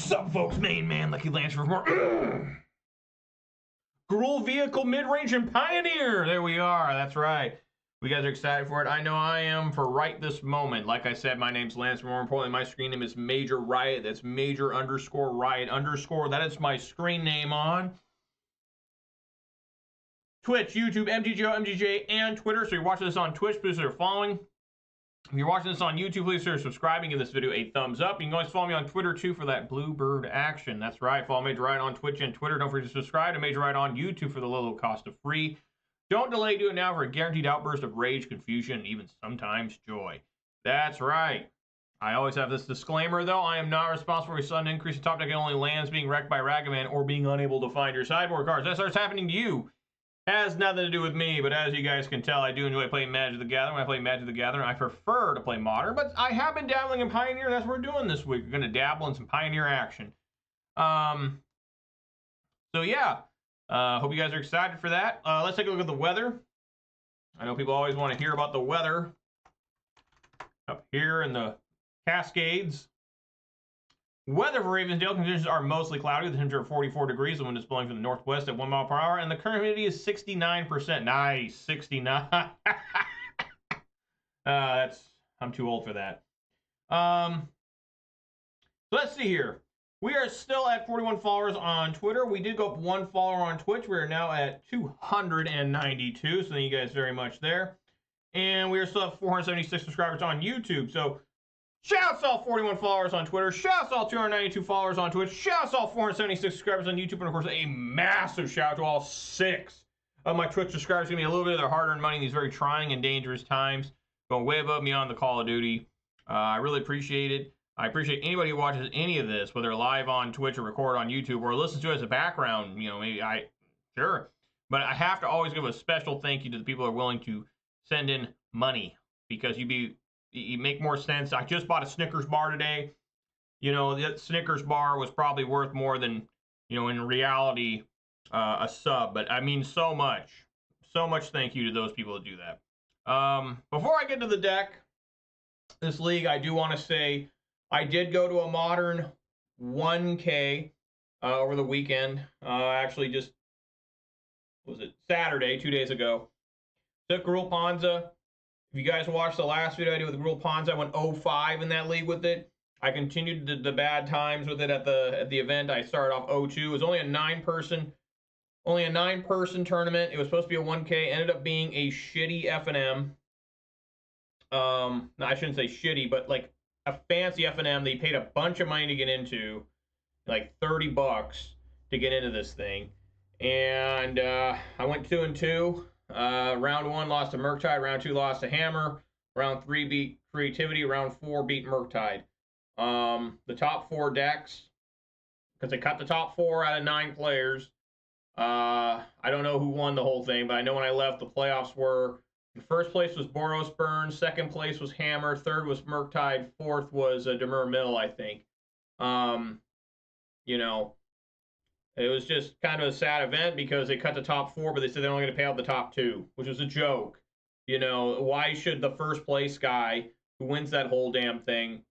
What's up, folks? Main man, Lucky Lancer for more. Gruul Vehicle, Midrange, and Pioneer. There we are. That's right. You guys are excited for it. I know I am for right this moment. Like I said, my name's Lance. More importantly, my screen name is Major Riot. That's Major _ Riot _ That is my screen name on Twitch, YouTube, MTGO, MTJ, and Twitter. So you're watching this on Twitch, please consider following. If you're watching this on YouTube, please consider subscribing. Give this video a thumbs up. You can always follow me on Twitter, too, for that Bluebird action. That's right. Follow Major Riot on Twitch and Twitter. Don't forget to subscribe to Major Riot on YouTube for the low cost of free. Don't delay. Do it now for a guaranteed outburst of rage, confusion, and even sometimes joy. That's right. I always have this disclaimer, though. I am not responsible for a sudden increase in top deck and only lands being wrecked by Ragavan or being unable to find your sideboard cards. That starts happening to you. Has nothing to do with me, but as you guys can tell, I do enjoy playing Magic the Gathering. When I play Magic the Gathering, I prefer to play Modern, but I have been dabbling in Pioneer. That's what we're doing this week. We're going to dabble in some Pioneer action. So yeah, hope you guys are excited for that. Let's take a look at the weather. I know people always want to hear about the weather up here in the Cascades. Weather for Ravensdale, conditions are mostly cloudy. The temperature of 44 degrees. The wind is blowing from the northwest at 1 mile per hour. And the current humidity is 69%. Nice. 69. I'm too old for that. So let's see here. We are still at 41 followers on Twitter. We did go up 1 follower on Twitch. We are now at 292. So thank you guys very much there. And we are still at 476 subscribers on YouTube. So shouts all 41 followers on Twitter. Shouts all 292 followers on Twitch. Shouts all 476 subscribers on YouTube. And of course, a massive shout out to all 6 of my Twitch subscribers. Give me a little bit of their hard-earned money in these very trying and dangerous times. Going way above me on the Call of Duty. I really appreciate it. I appreciate anybody who watches any of this, whether live on Twitch or record on YouTube or listens to it as a background. You know, maybe sure. But I have to always give a special thank you to the people who are willing to send in money, because you make more sense. I just bought a Snickers bar today. You know, that Snickers bar was probably worth more than, you know, in reality, a sub. But I mean, so much thank you to those people that do that. Before I get to the deck, this league, I do want to say I did go to a Modern 1K over the weekend. Actually, just, was it Saturday, 2 days ago. Took Gruul Panza. If you guys watched the last video I did with Gruul Panza, I went 0-5 in that league with it. I continued the bad times with it at the event. I started off 0-2. It was only a 9-person tournament. It was supposed to be a 1K. Ended up being a shitty F&M. No, I shouldn't say shitty, but like a fancy F&M that you paid a bunch of money to get into, like $30 to get into this thing. And I went 2-2. Round 1 lost to Murktide. Round 2 lost to Hammer. Round 3 beat Creativity. Round 4 beat Murktide. The top 4 decks, because they cut the top 4 out of 9 players. I don't know who won the whole thing, but I know when I left, the playoffs were, in first place was Boros Burn, second place was Hammer, third was Murktide, fourth was Demur Mill, I think. You know, it was just kind of a sad event because they cut the top 4, but they said they're only going to pay out the top 2, which was a joke. You know, why should the first place guy who wins that whole damn thing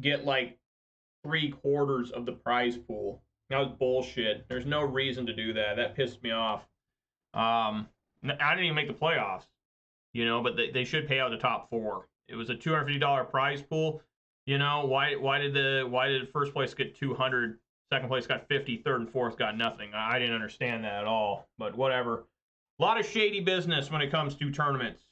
get like 3/4 of the prize pool? That was bullshit. There's no reason to do that. That pissed me off. I didn't even make the playoffs, you know, but they should pay out the top 4. It was a $250 prize pool. You know, why did first place get 200? Second place got 50, third and fourth got nothing. I didn't understand that at all, but whatever. A lot of shady business when it comes to tournaments.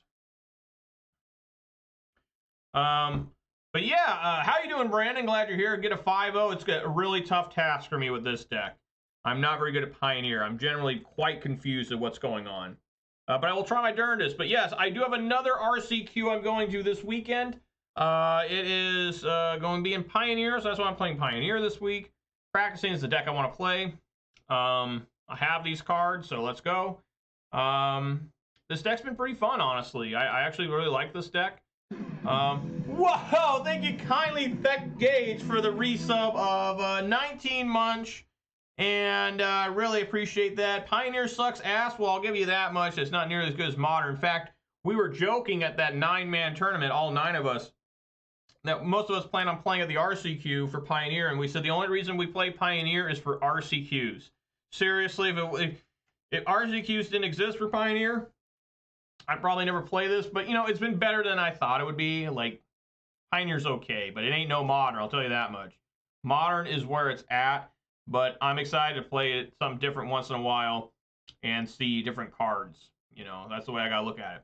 But yeah, how you doing, Brandon? Glad you're here. Get a 5-0. It's a really tough task for me with this deck. I'm not very good at Pioneer. I'm generally quite confused at what's going on. But I will try my darndest. But yes, I do have another RCQ I'm going to this weekend. It is going to be in Pioneer, so that's why I'm playing Pioneer this week. Practicing is the deck I want to play. I have these cards, so let's go. This deck's been pretty fun, honestly. I actually really like this deck. Whoa! Thank you kindly, Beck Gage, for the resub of 19 Munch. And I really appreciate that. Pioneer sucks ass. Well, I'll give you that much. It's not nearly as good as Modern. In fact, we were joking at that 9-man tournament, all 9 of us, that most of us plan on playing at the RCQ for Pioneer, and we said the only reason we play Pioneer is for RCQs. Seriously, if RCQs didn't exist for Pioneer, I'd probably never play this, but you know, it's been better than I thought it would be. Like, Pioneer's okay, but it ain't no Modern, I'll tell you that much. Modern is where it's at, but I'm excited to play it something different once in a while and see different cards. You know, that's the way I gotta look at it.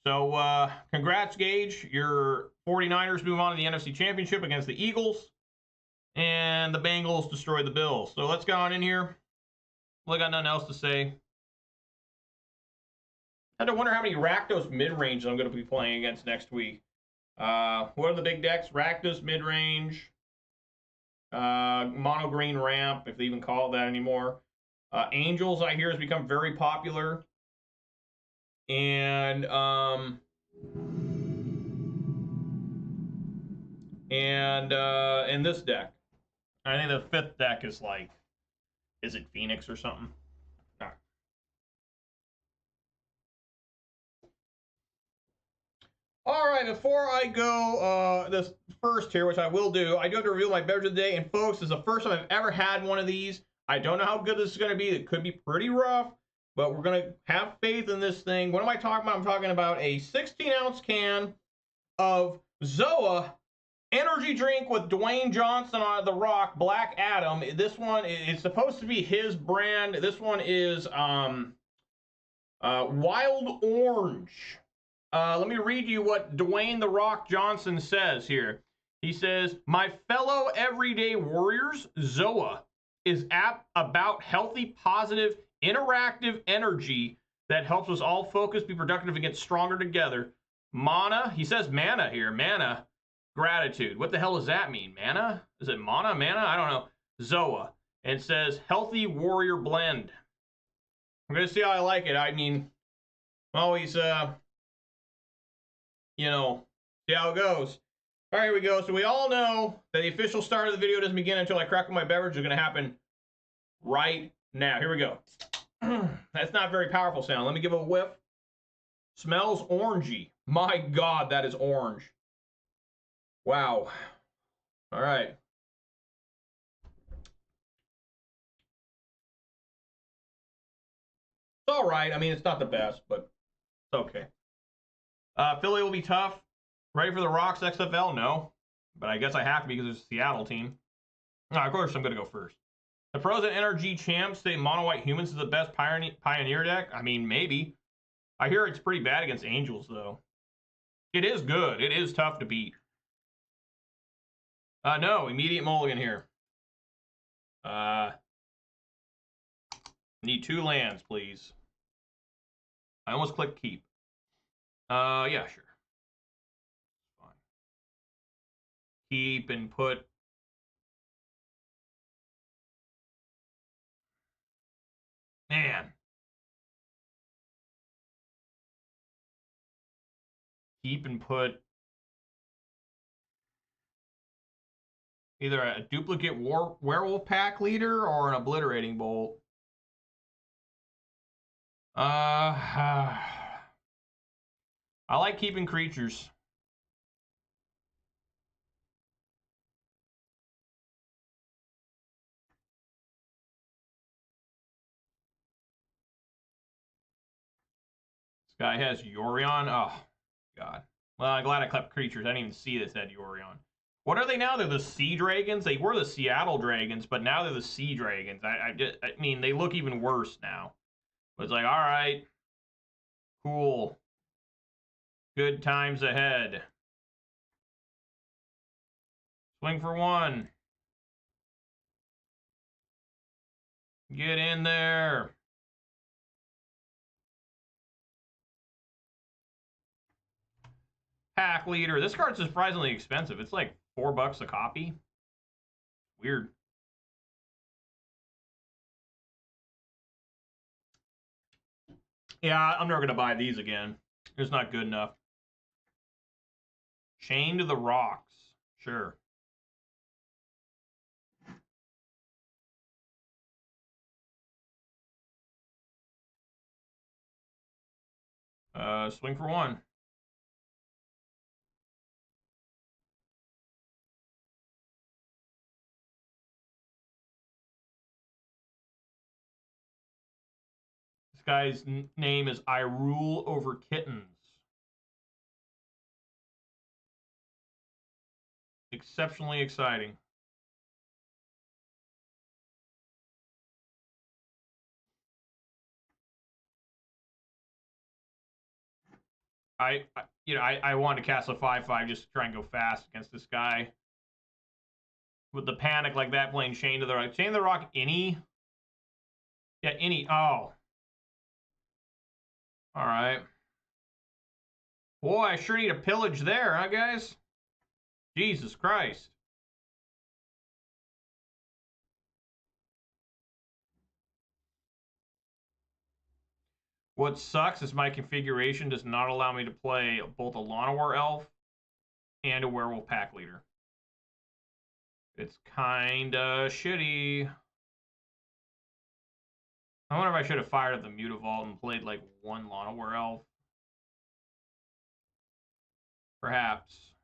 So, congrats, Gage. Your 49ers move on to the NFC Championship against the Eagles, and the Bengals destroy the Bills. So let's go on in here. Well, I got nothing else to say. I had to wonder how many Rakdos mid-range I'm going to be playing against next week. What are the big decks? Rakdos mid-range, mono green ramp, if they even call it that anymore. Angels, I hear, has become very popular. And this deck. I think the fifth deck is like, is it Phoenix or something? All right, before I go this first here, which I will do, I do have to reveal my beverage of the day. And folks, this is the first time I've ever had one of these. I don't know how good this is going to be. It could be pretty rough, but we're going to have faith in this thing. What am I talking about? I'm talking about a 16-ounce can of Zoa energy drink with Dwayne Johnson on The Rock, Black Adam. This one is supposed to be his brand. This one is Wild Orange. Let me read you what Dwayne The Rock Johnson says here. He says, "My fellow everyday warriors, Zoa is about healthy, positive, interactive energy that helps us all focus, be productive, and get stronger together. Mana," he says mana here, mana, gratitude. What the hell does that mean? Mana? Is it mana? Mana? I don't know. Zoa. And it says healthy warrior blend. I'm going to see how I like it. I mean, always, you know, see how it goes. All right, here we go. So we all know that the official start of the video doesn't begin until I crack my beverage. It's going to happen right now. Here we go. That's not a very powerful sound. Let me give it a whiff. Smells orangey. My God, that is orange. Wow. All right. It's all right. I mean, it's not the best, but it's okay. Philly will be tough. Ready for the Rocks XFL? No. But I guess I have to because it's a Seattle team. No, of course I'm going to go first. The pros and NRG champs say Mono White Humans is the best Pioneer deck. I mean, maybe. I hear it's pretty bad against Angels, though. It is good. It is tough to beat. No, immediate mulligan here. Need 2 lands, please. I almost clicked keep. Yeah, sure. Fine. Keep and put. Man. Keep and put either a duplicate werewolf pack leader or an obliterating bolt. I like keeping creatures. This guy has Yorion. Oh, God. Well, I'm glad I kept creatures. I didn't even see this had Yorion. What are they now? They're the Sea Dragons? They were the Seattle Dragons, but now they're the Sea Dragons. I mean, they look even worse now. But it's like, all right. Cool. Good times ahead. Swing for 1. Get in there. Pack leader. This card's surprisingly expensive. It's like $4 a copy. Weird. Yeah, I'm never going to buy these again. It's not good enough. Chained to the Rocks. Sure. Swing for 1. guy's name is I Rule Over Kittens. Exceptionally exciting. I wanted to cast a 5/5 just to try and go fast against this guy. With the panic like that, playing Chain to the Rock. Chain to the Rock, any? Yeah, any. Oh. All right. Boy, I sure need a pillage there, huh, guys? Jesus Christ. What sucks is my configuration does not allow me to play both a Llanowar Elf and a Werewolf Pack Leader. It's kinda shitty. I wonder if I should have fired up the Mutavault and played like one Llanowar Elf. Perhaps.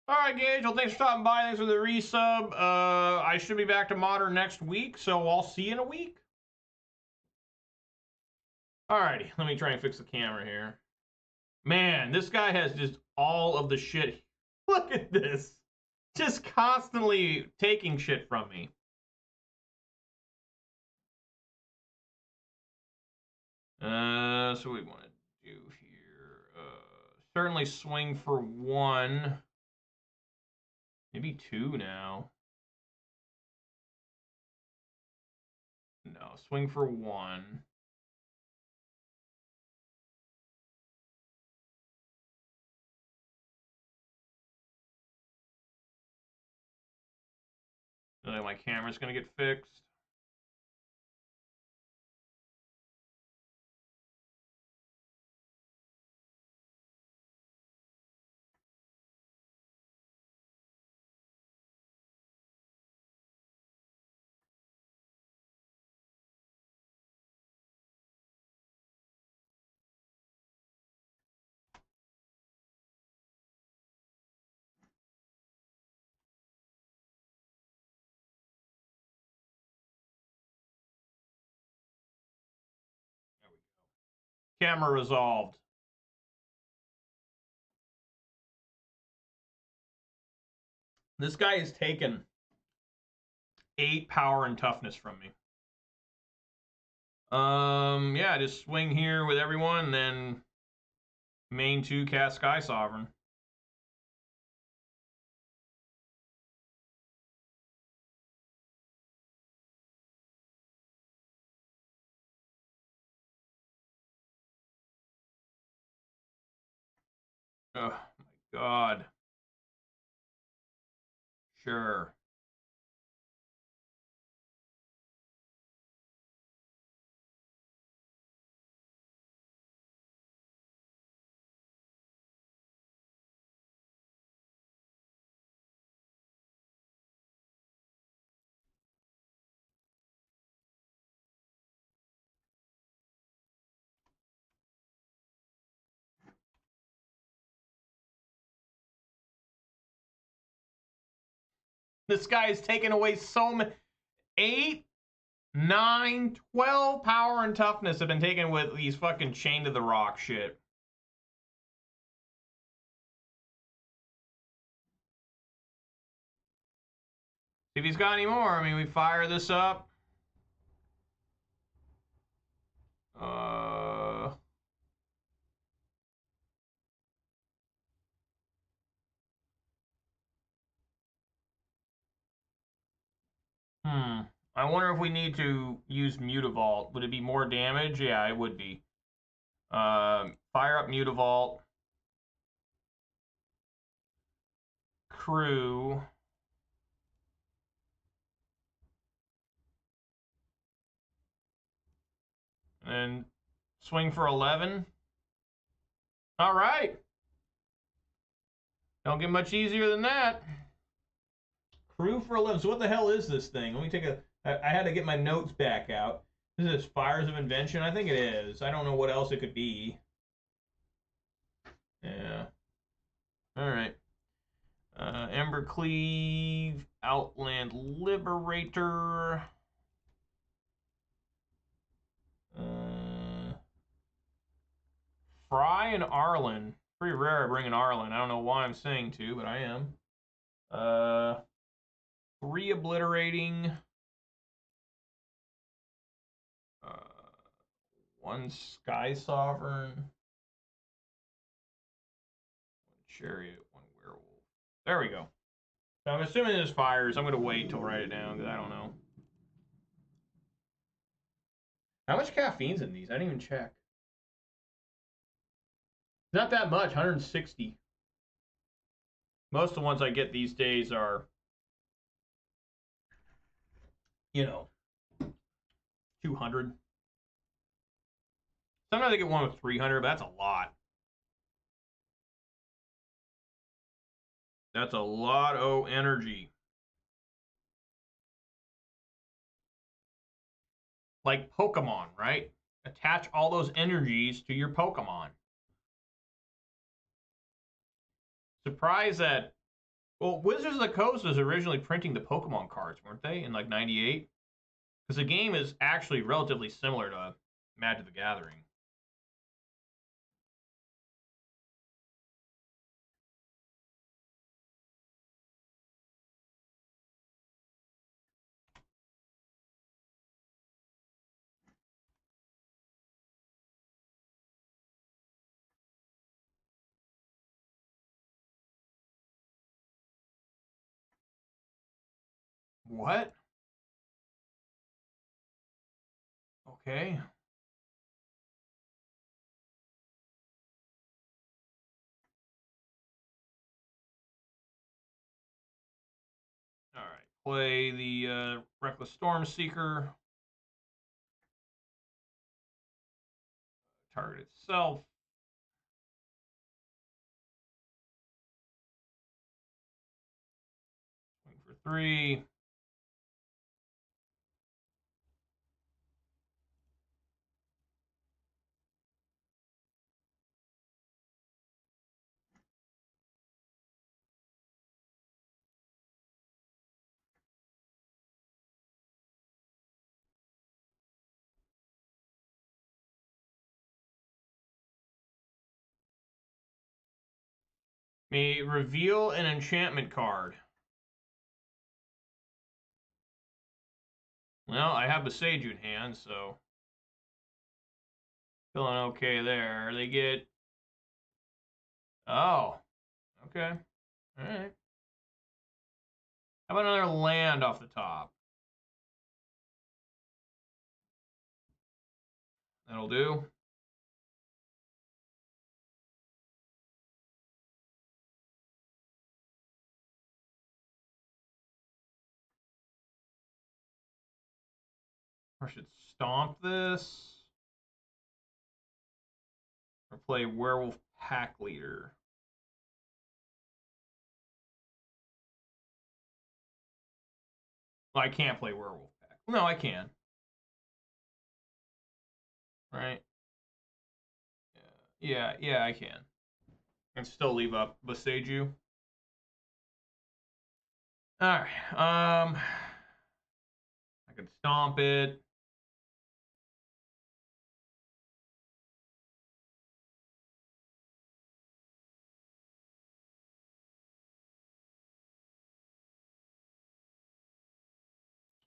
All right, Gage. Well, thanks for stopping by. Thanks for the resub. I should be back to Modern next week, so I'll see you in a week. Alrighty, let me try and fix the camera here. Man, this guy has just all of the shit. Look at this. Just constantly taking shit from me. So what we want to do here. Certainly swing for 1. Maybe 2 now. No, swing for 1. My camera's gonna get fixed. Camera resolved. This guy has taken 8 power and toughness from me. Yeah, just swing here with everyone, and then main 2 cast Sky Sovereign. Oh my god. Sure. This guy has taken away so many. 8, 9, 12 power and toughness have been taken with these fucking Chain to the Rock shit. If he's got any more, I mean, we fire this up. I wonder if we need to use Mutavault. Would it be more damage? Yeah, it would be. Fire up Mutavault. Crew. And swing for 11. All right. Don't get much easier than that. Crew for 11. So what the hell is this thing? Let me take a... I had to get my notes back out. This is Fires of Invention? I think it is. I don't know what else it could be. Yeah. All right. Embercleave, Outland Liberator. Fry and Arlen. Pretty rare I bring an Arlen. I don't know why I'm saying to, but I am. 3 obliterating. 1 Sky Sovereign. 1 Chariot. 1 Werewolf. There we go. So I'm assuming this fires. I'm going to wait till write it down because I don't know. How much caffeine's in these? I didn't even check. Not that much, 160. Most of the ones I get these days are, you know, 200. Sometimes I get one with 300, but that's a lot. That's a lot of energy. Like Pokemon, right? Attach all those energies to your Pokemon. Surprised that, well, Wizards of the Coast was originally printing the Pokemon cards, weren't they, in like 98? Because the game is actually relatively similar to Magic the Gathering. What? Okay. All right. Play the Reckless Storm Seeker. Target itself. Swing for 3. May reveal an enchantment card. Well, I have Besage in hand, so feeling okay there. They get... Oh. Okay. All right. How about another land off the top? That'll do. Or should stomp this. Or play Werewolf Pack Leader. Well, I can't play Werewolf Pack. No, I can. Right? Yeah, I can. And still leave up Besage. Alright. I could stomp it.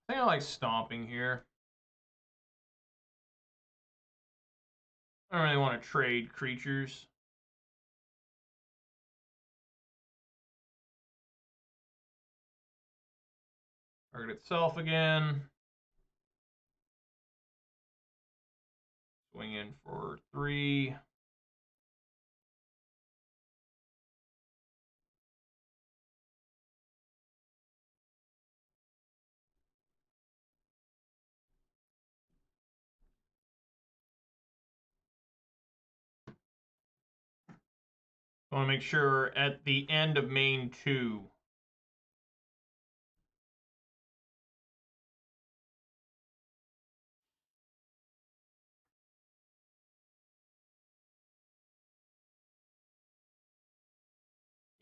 I think I like stomping here. I don't really want to trade creatures. Target itself again. Swing in for 3. I want to make sure at the end of main 2.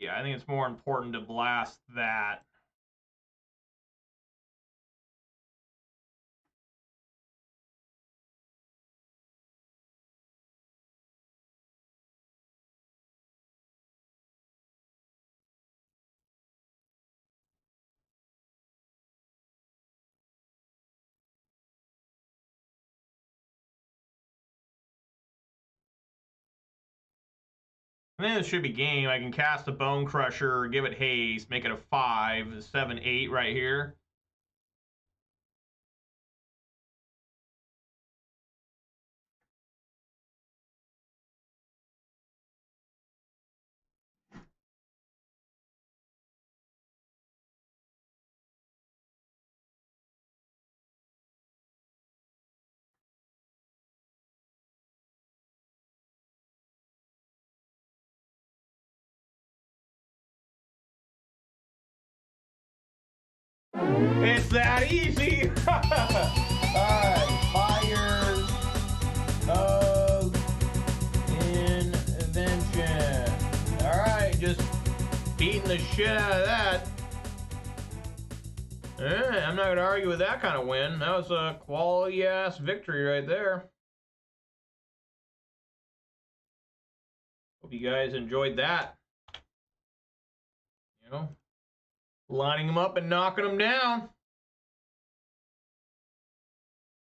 Yeah, I think it's more important to blast that. And then it should be game. I can cast a Bone Crusher, give it haste, make it a 5, 7, 8 right here. It's that easy! Alright, Fires of Invention. Alright, just beating the shit out of that. Alright, I'm not going to argue with that kind of win. That was a quality-ass victory right there. Hope you guys enjoyed that. You know, lining them up and knocking them down.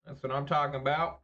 That's what I'm talking about.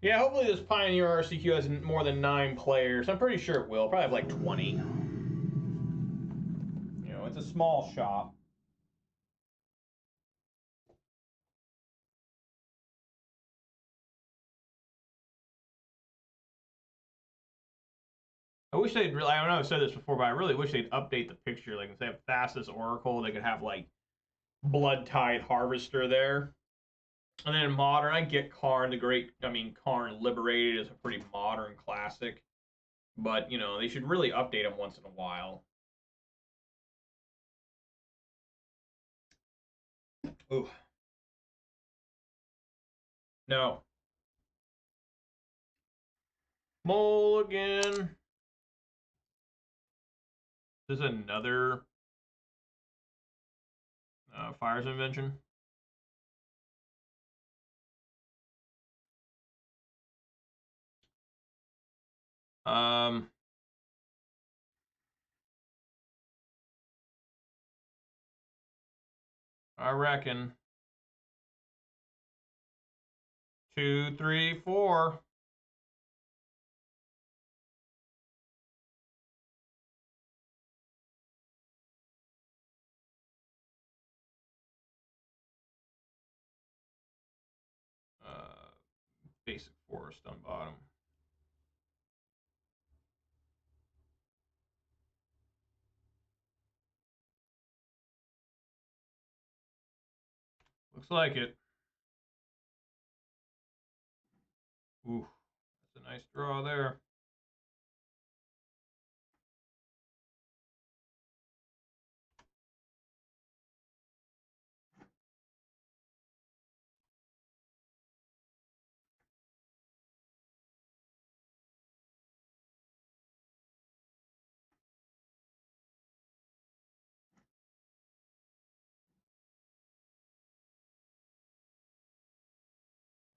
Yeah, hopefully this Pioneer RCQ has more than 9 players. I'm pretty sure it will. Probably have like 20. You know, it's a small shop. I wish they'd really, I know I've said this before, but I really wish they'd update the picture. Like, instead of Thassa's Oracle, they could have, like, Blood Tide Harvester there. And then in Modern, I get Karn the Great, Karn Liberated is a pretty modern classic. But, you know, they should really update them once in a while. Ooh. No. Mulligan. This is another Fires Invention. I reckon 2, 3, 4. Basic forest on bottom. Looks like it. Ooh, that's a nice draw there.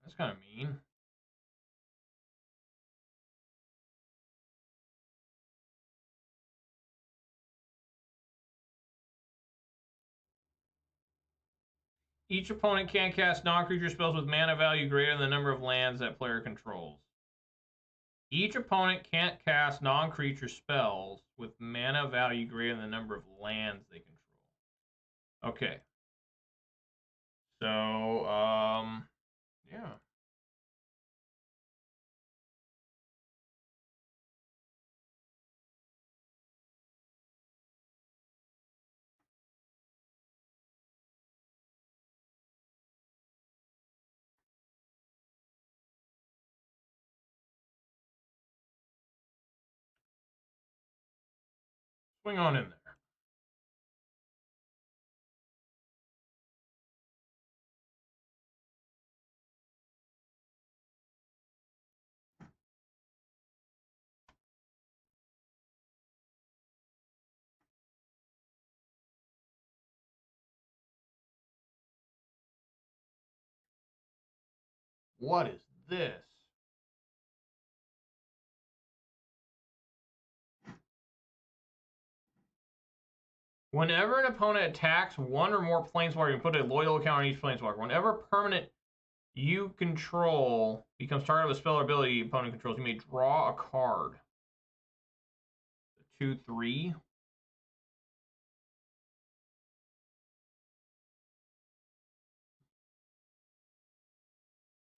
That's kind of mean. Each opponent can't cast non-creature spells with mana value greater than the number of lands that player controls. Each opponent can't cast non-creature spells with mana value greater than the number of lands they control. Okay. So, yeah. Swing on in there. What is this? Whenever an opponent attacks one or more planeswalkers, you can put a loyal account on each planeswalker. Whenever permanent you control becomes target of a spell or ability opponent controls, you may draw a card. 2/3.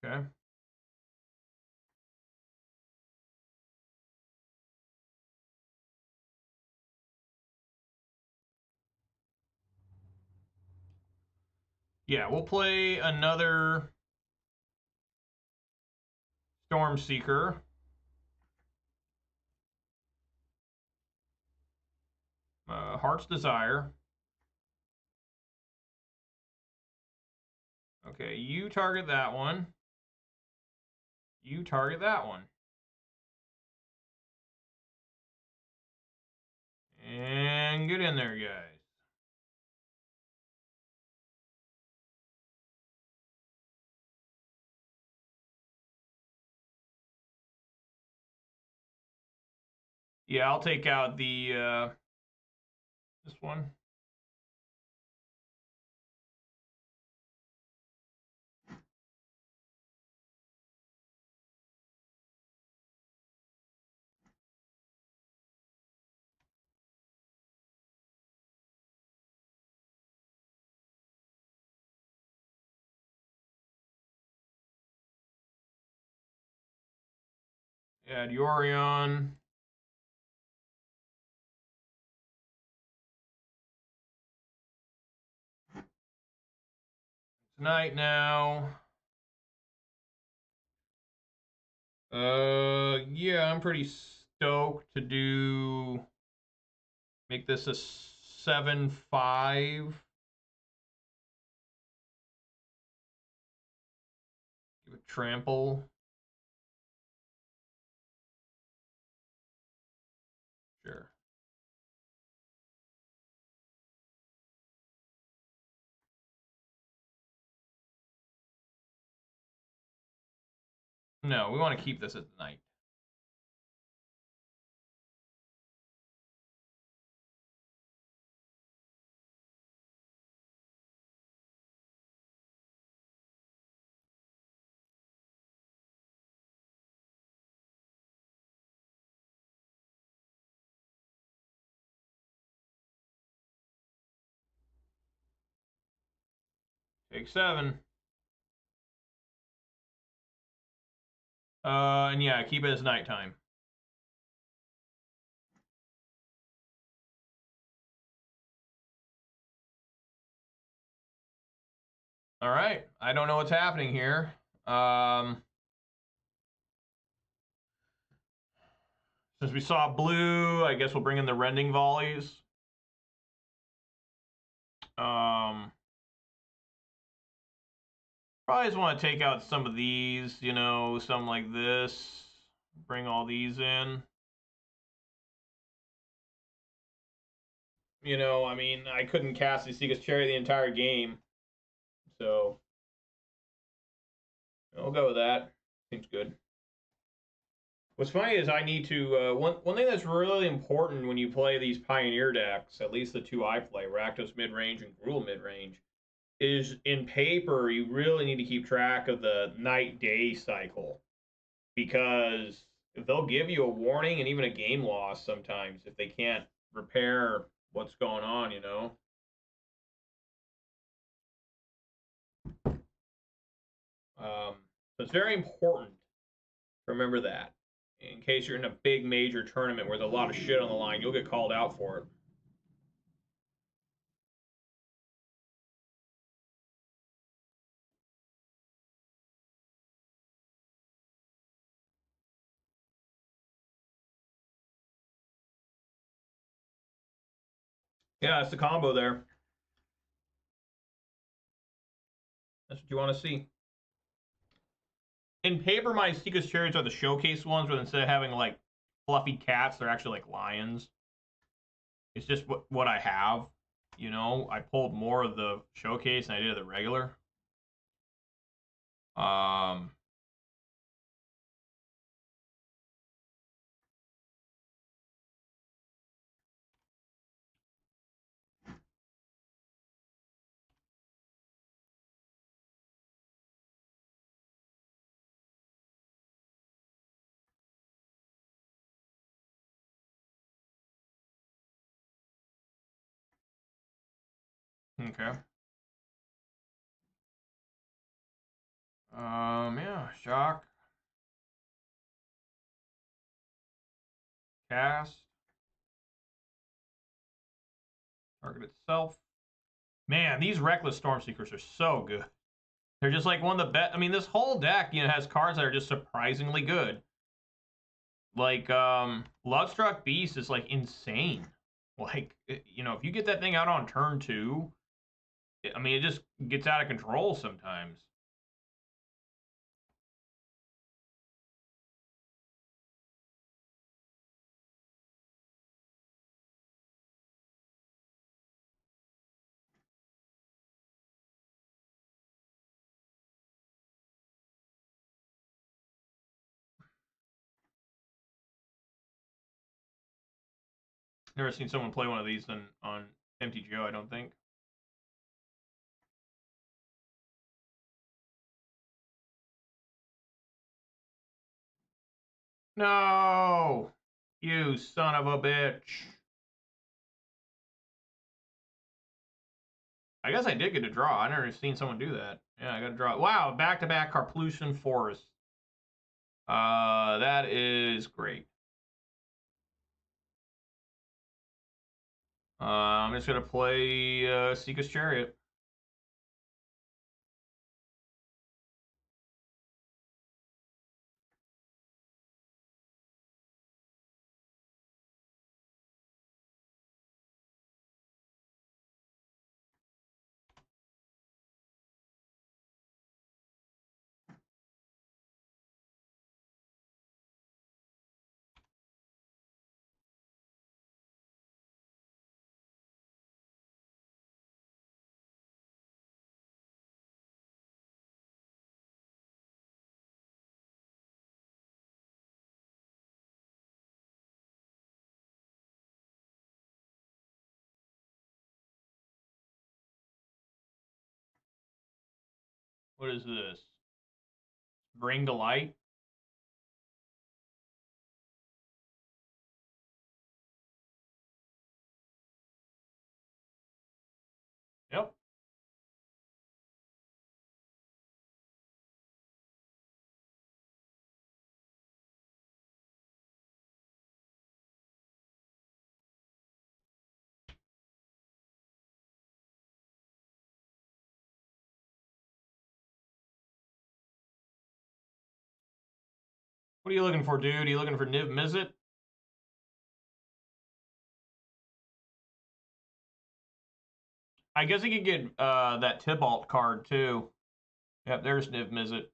Okay. Yeah, we'll play another Stormseeker. Heart's Desire. Okay, you target that one. You target that one. And get in there, guys. Yeah, I'll take out the this one. Add Yorion. Tonight now. Yeah, I'm pretty stoked to make this a 7/5. Give it trample. Sure. No, we want to keep this at night. Take 7. And yeah, keep it as nighttime. All right. I don't know what's happening here. Since we saw blue, I guess we'll bring in the rending volleys. Probably just want to take out some of these, you know, something like this. Bring all these in. You know, I mean, I couldn't cast the Seaga's Cherry the entire game. So, we'll go with that. Seems good. What's funny is I need to, one thing that's really important when you play these Pioneer decks, at least the two I play, Rakdos Midrange and Gruul Midrange, is in paper, you really need to keep track of the night-day cycle. Because they'll give you a warning and even a game loss sometimes if they can't repair what's going on, you know? So it's very important to remember that. In case you're in a big major tournament where there's a lot of shit on the line, you'll get called out for it. Yeah, it's the combo there. That's what you want to see. In paper, my Seeker's Chariots are the showcase ones, where instead of having like fluffy cats, they're actually like lions. It's just what I have. You know, I pulled more of the showcase than I did of the regular. Um, okay. Yeah, shock, cast, target itself. Man, these Reckless Stormseekers are so good. They're just like one of the best. I mean, this whole deck, you know, has cards that are just surprisingly good. Like, Lovestruck Beast is like insane. Like, you know, if you get that thing out on turn 2, I mean, it just gets out of control sometimes. Never seen someone play one of these on MTGO, I don't think. No! You son of a bitch. I guess I did get a draw. I never seen someone do that. Yeah, I got a draw. Wow, back-to-back Carplucian Forest. That is great. I'm just going to play Seeker's Chariot. What is this? Bring to Light? Yep. What are you looking for, dude? Are you looking for Niv Mizzet? I guess he could get that Tybalt card, too. Yep, there's Niv Mizzet.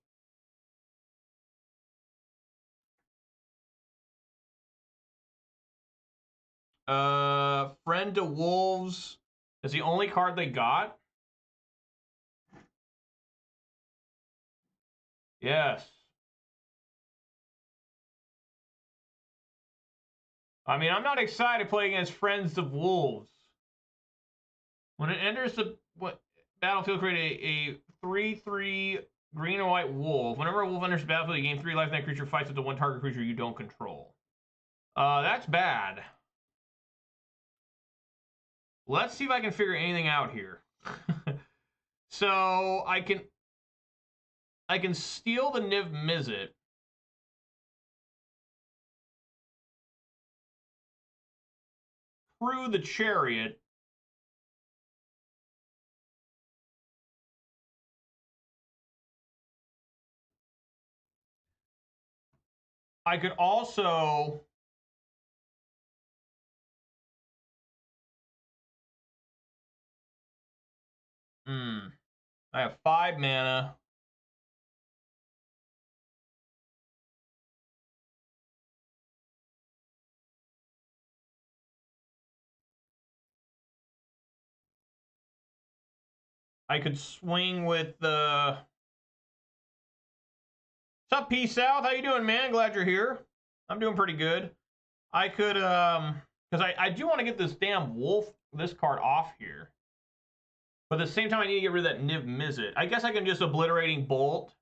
Friend to Wolves is the only card they got. Yes. I mean, I'm not excited to play against Friends of Wolves. When it enters the battlefield, create a 3/3 green and white wolf. Whenever a wolf enters the battlefield, you gain 3 life, and that creature fights with the one target creature you don't control. That's bad. Let's see if I can figure anything out here. So I can I can steal the Niv Mizzet. Through the Chariot. I could also I have 5 mana. I could swing with the... What's up, Peace South? How you doing, man? Glad you're here. I'm doing pretty good. I could, because I do want to get this damn wolf, this card off here. But at the same time, I need to get rid of that Niv Mizzet. I guess I can just Obliterating Bolt.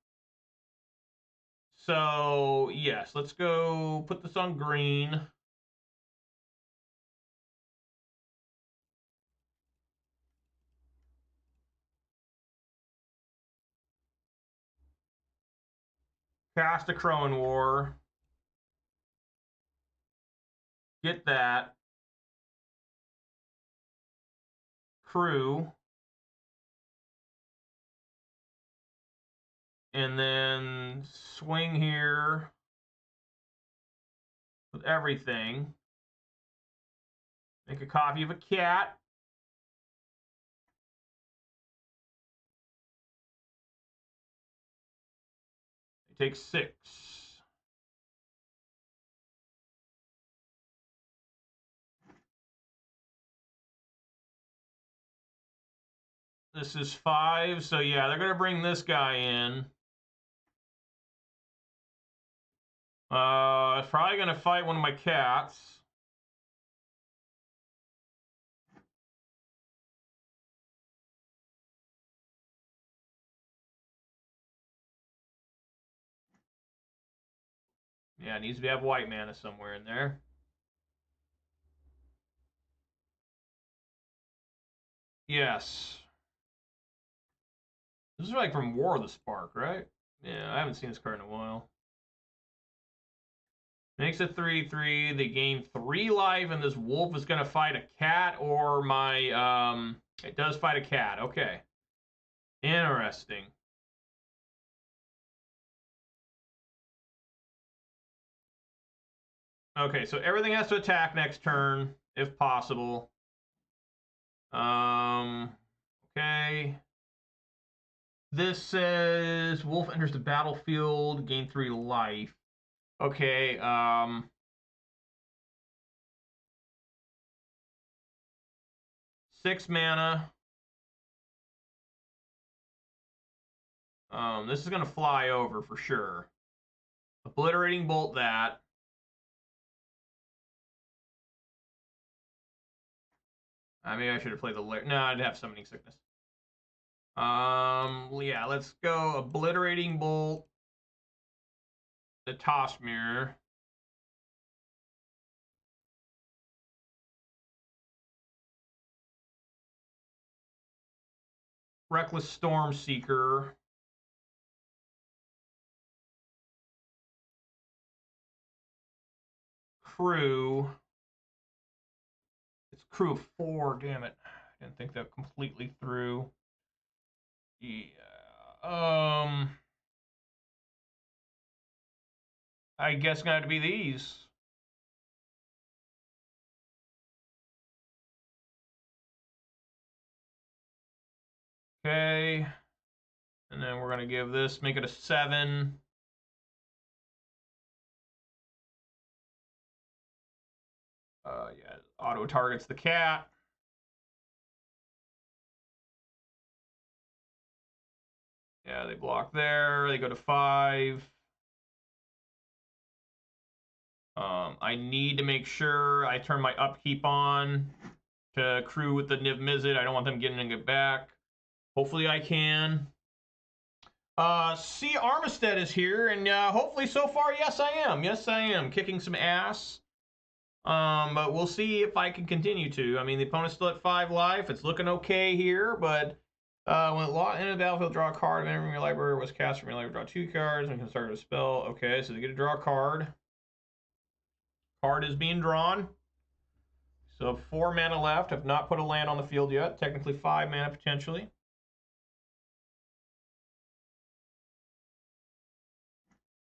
So, yes, let's go put this on green. Cast a Crone War. Get that. Crew. And then swing here with everything. Make a copy of a cat. Take 6. This is 5, so yeah, they're gonna bring this guy in. It's probably gonna fight one of my cats. Yeah, it needs to have white mana somewhere in there. Yes. This is like from War of the Spark, right? Yeah, I haven't seen this card in a while. Makes a 3/3. They gain 3 life, and this wolf is gonna fight a cat or my it does fight a cat. Okay. Interesting. Okay, so everything has to attack next turn, if possible. Okay. This says wolf enters the battlefield, gain 3 life. Okay, 6 mana. This is gonna fly over for sure. Obliterating Bolt that. Maybe I should have played the lair. No, I'd have Summoning Sickness. Yeah, let's go Obliterating Bolt. The Toss Mirror. Reckless Storm Seeker. Crew. It's crew of 4, damn it. I didn't think that completely through. Yeah. I guess gonna have to be these. Okay. And then we're gonna give this, make it a 7. Yeah, auto targets the cat. Yeah, they block there. They go to 5. I need to make sure I turn my upkeep on to crew with the Niv Mizzet. I don't want them getting it back. Hopefully I can. C. Armistead is here, and hopefully so far, yes, I am. Yes, I am. Kicking some ass. But we'll see if I can continue to. I mean, the opponent's still at 5 life. It's looking okay here, but When law entered the battlefield, draw a card. Whenever your library was cast from your library, draw 2 cards and can start a spell. Okay, so they get to draw a card. Card is being drawn. So 4 mana left. Have not put a land on the field yet. Technically 5 mana potentially.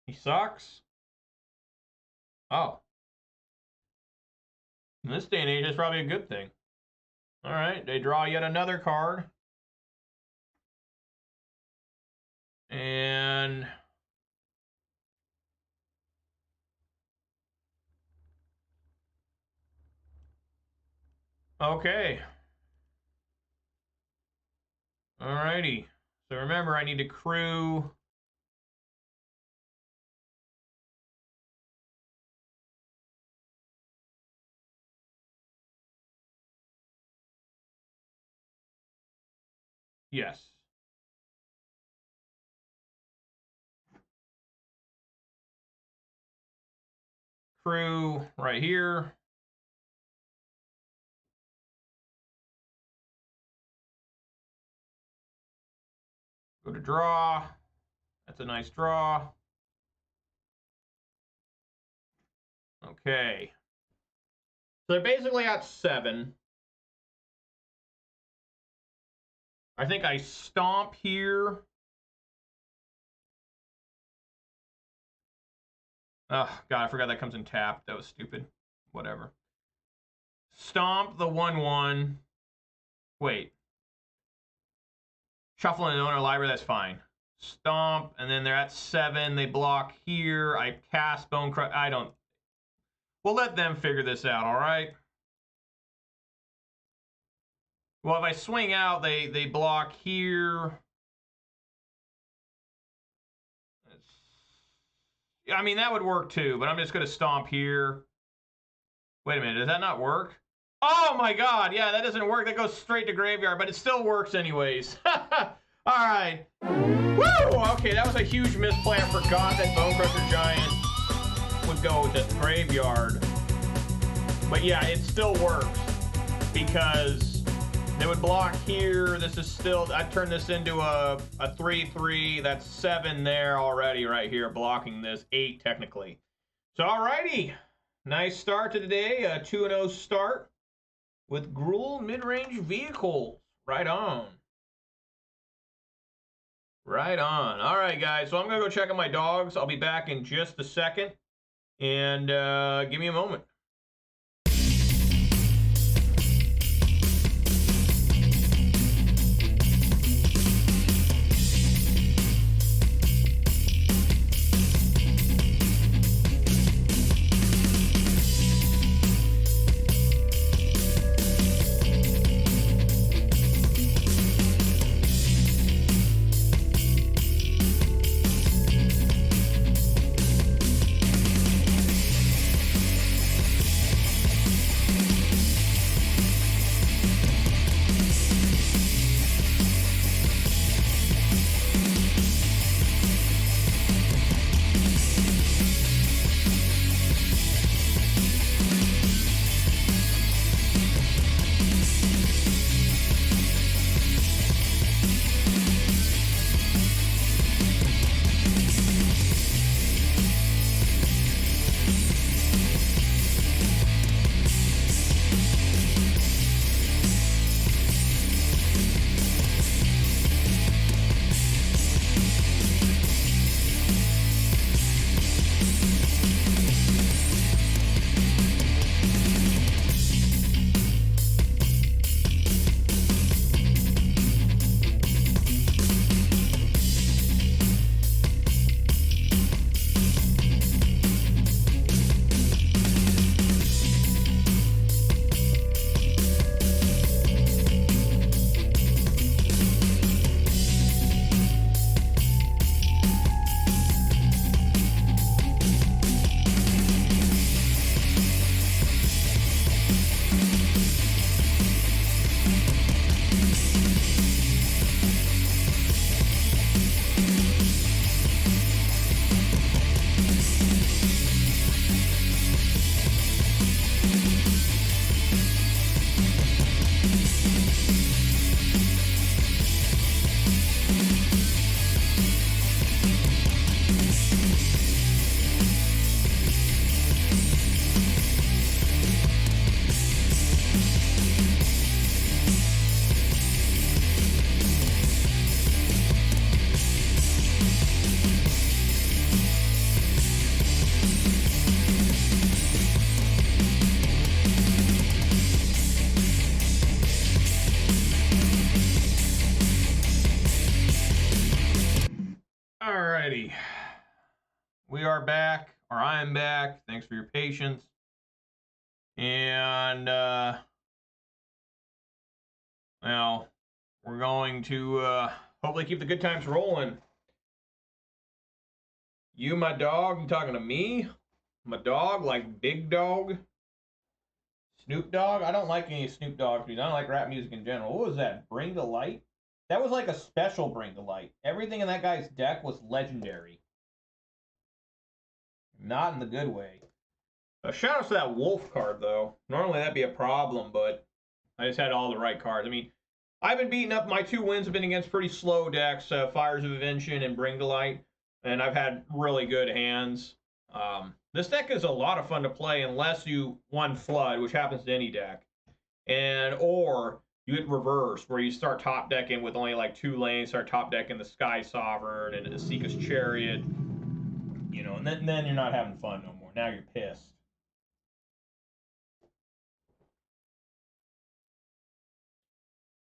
He sucks. Oh. In this day and age, that's probably a good thing. All right, they draw yet another card. And okay. All righty. So remember, I need to crew. Yes. Crew right here. Go to draw. That's a nice draw. Okay. So they're basically at 7. I think I stomp here. Oh, God, I forgot that comes in tap. That was stupid. Whatever. Stomp the 1/1. Wait. Shuffle in an owner library, that's fine. Stomp, and then they're at 7. They block here. I cast Bone Crush. I don't. We'll let them figure this out, all right? Well, if I swing out, they block here. I mean, that would work too, but I'm just going to stomp here. Wait a minute, does that not work? Oh my God, yeah, that doesn't work. That goes straight to graveyard, but it still works anyways. All right. Woo! Okay, that was a huge misplay. I forgot that Bone Crusher Giant would go to graveyard. But yeah, it still works because they would block here. This is still, I turned this into a 3/3. That's 7 there already right here, blocking this 8 technically. So alrighty, nice start to the day. A 2-0 start with Gruul mid-range vehicles. Right on. Right on. All right, guys. So I'm going to go check on my dogs. I'll be back in just a second. And give me a moment. We are back, or I am back. Thanks for your patience. And, well, we're going to, hopefully keep the good times rolling. You, my dog, you talking to me? My dog, like Big Dog? Snoop Dogg? I don't like any Snoop Dogg music. I don't like rap music in general. What was that? Bring to Light? That was like a special Bring to Light. Everything in that guy's deck was legendary. Not in the good way. Shout out to that Wolf card, though. Normally that'd be a problem, but I just had all the right cards. I mean, I've been beating up, my 2 wins have been against pretty slow decks, Fires of Invention and Bring to Light, and I've had really good hands. This deck is a lot of fun to play unless you one Flood, which happens to any deck, or you get reverse, where you start top decking with only like 2 lanes, start top decking the Sky Sovereign and Asika's Chariot, you know, and then you're not having fun no more. Now you're pissed.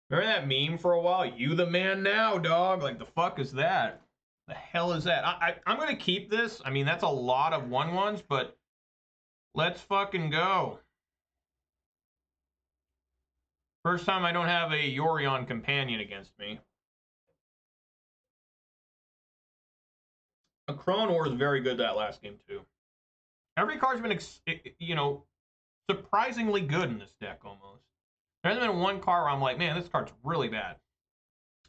Remember that meme for a while? You the man now, dog. Like, the fuck is that? The hell is that? I'm going to keep this. I mean, that's a lot of 1/1s, but let's fucking go. First time I don't have a Yorion companion against me. A Kronor is very good that last game, too. Every card's been, you know, surprisingly good in this deck, almost. There hasn't been one card where I'm like, man, this card's really bad.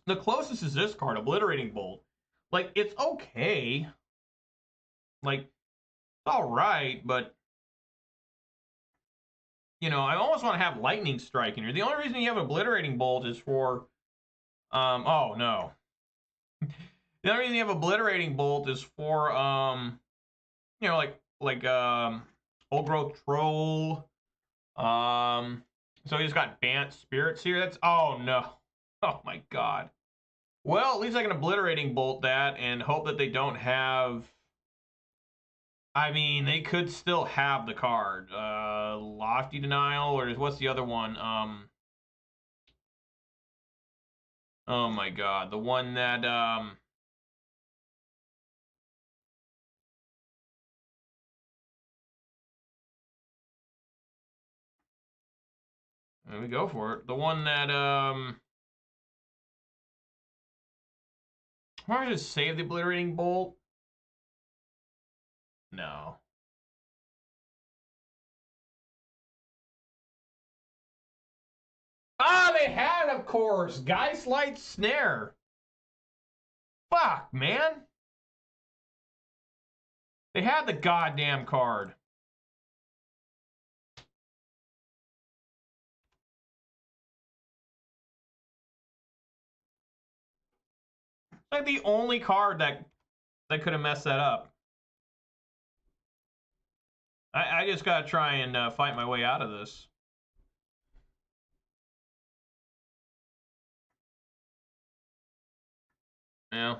The closest is this card, Obliterating Bolt. Like, it's okay. Like, it's alright, but, you know, I almost want to have Lightning Strike in here. The only reason you have Obliterating Bolt is for, oh, no. The only reason you have Obliterating Bolt is for, you know, like Old Growth Troll. So he's got Bant Spirits here. That's, oh, no. Oh, my God. Well, at least I can Obliterating Bolt that and hope that they don't have... I mean, they could still have the card. Lofty Denial, or what's the other one? Oh my God, the one that let me go for it. The one that why don't I just save the Obliterating Bolt? No. Ah, they had it, of course. Geistlight Snare. Fuck, man. They had the goddamn card. It's like the only card that could have messed that up. I just gotta try and fight my way out of this. Yeah.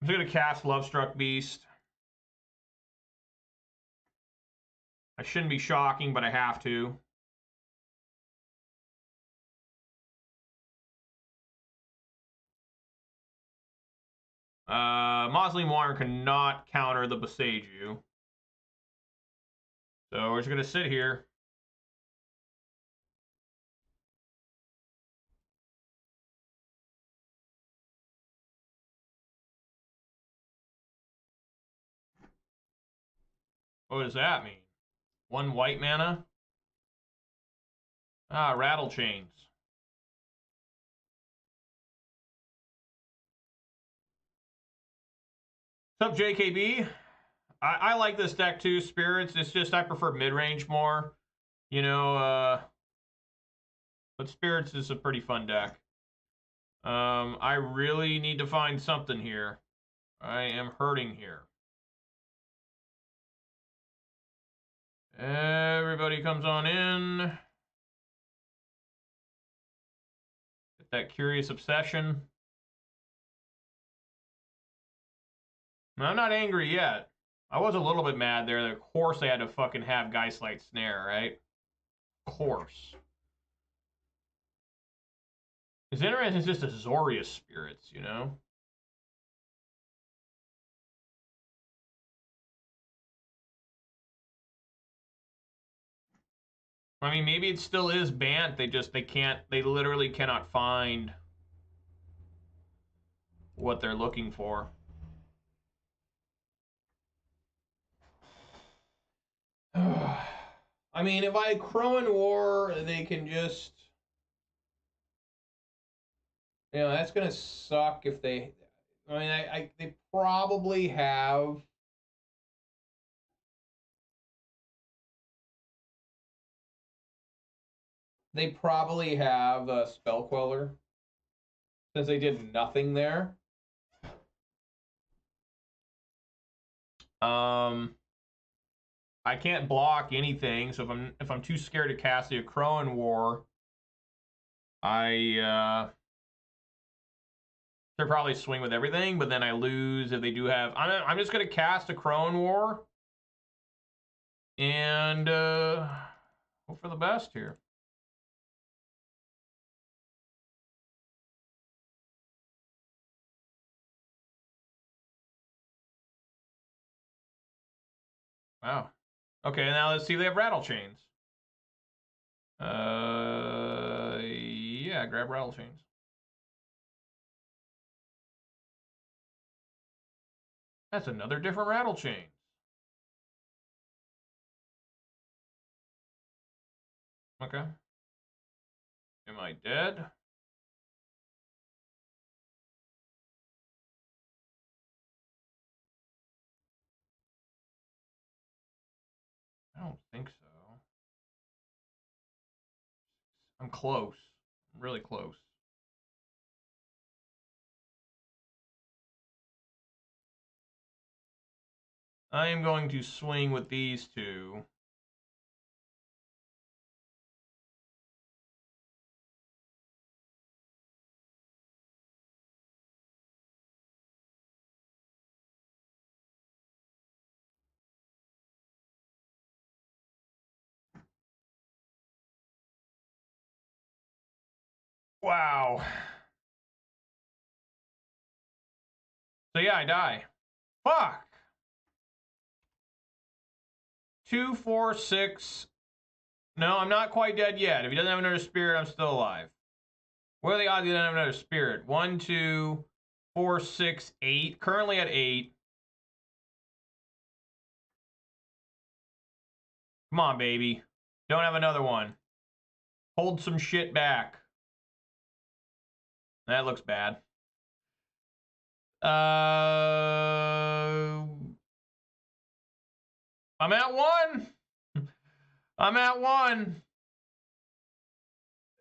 I'm just gonna cast Lovestruck Beast. I shouldn't be shocking, but I have to. Mausoleum Warren cannot counter the Boseiju. So we're just gonna sit here. What does that mean? 1 white mana? Ah, Rattle Chains. What's up, JKB? I like this deck too, Spirits. It's just I prefer mid-range more. You know, but Spirits is a pretty fun deck. I really need to find something here. I am hurting here. Everybody comes on in. Get that Curious Obsession. I'm not angry yet. I was a little bit mad there. Of course they had to fucking have Geistlight Snare, right? Of course. Because Intervention is just Azorious spirits, you know? I mean, maybe it still is banned. They literally cannot find what they're looking for. I mean, if I Crowan War, they can just... You know, that's gonna suck if they... I mean, they probably have... They probably have a Spell Queller, since they did nothing there. I can't block anything, so if I'm too scared to cast the Crowan War, I they'll probably swing with everything, but then I lose if they do have. I'm just gonna cast a Crowan War and hope for the best here. Wow. Okay, now let's see if they have Rattle Chains. Yeah, grab Rattle Chains. That's another different Rattle Chain. Okay. Am I dead? I don't think so. I'm close. I'm really close. I am going to swing with these two. Wow. So yeah, I die. Fuck. 2, 4, 6. No, I'm not quite dead yet. If he doesn't have another spirit, I'm still alive. What are the odds he doesn't have another spirit? 1, 2, 4, 6, 8. Currently at 8. Come on, baby. Don't have another one. Hold some shit back. That looks bad. I'm at 1. I'm at 1.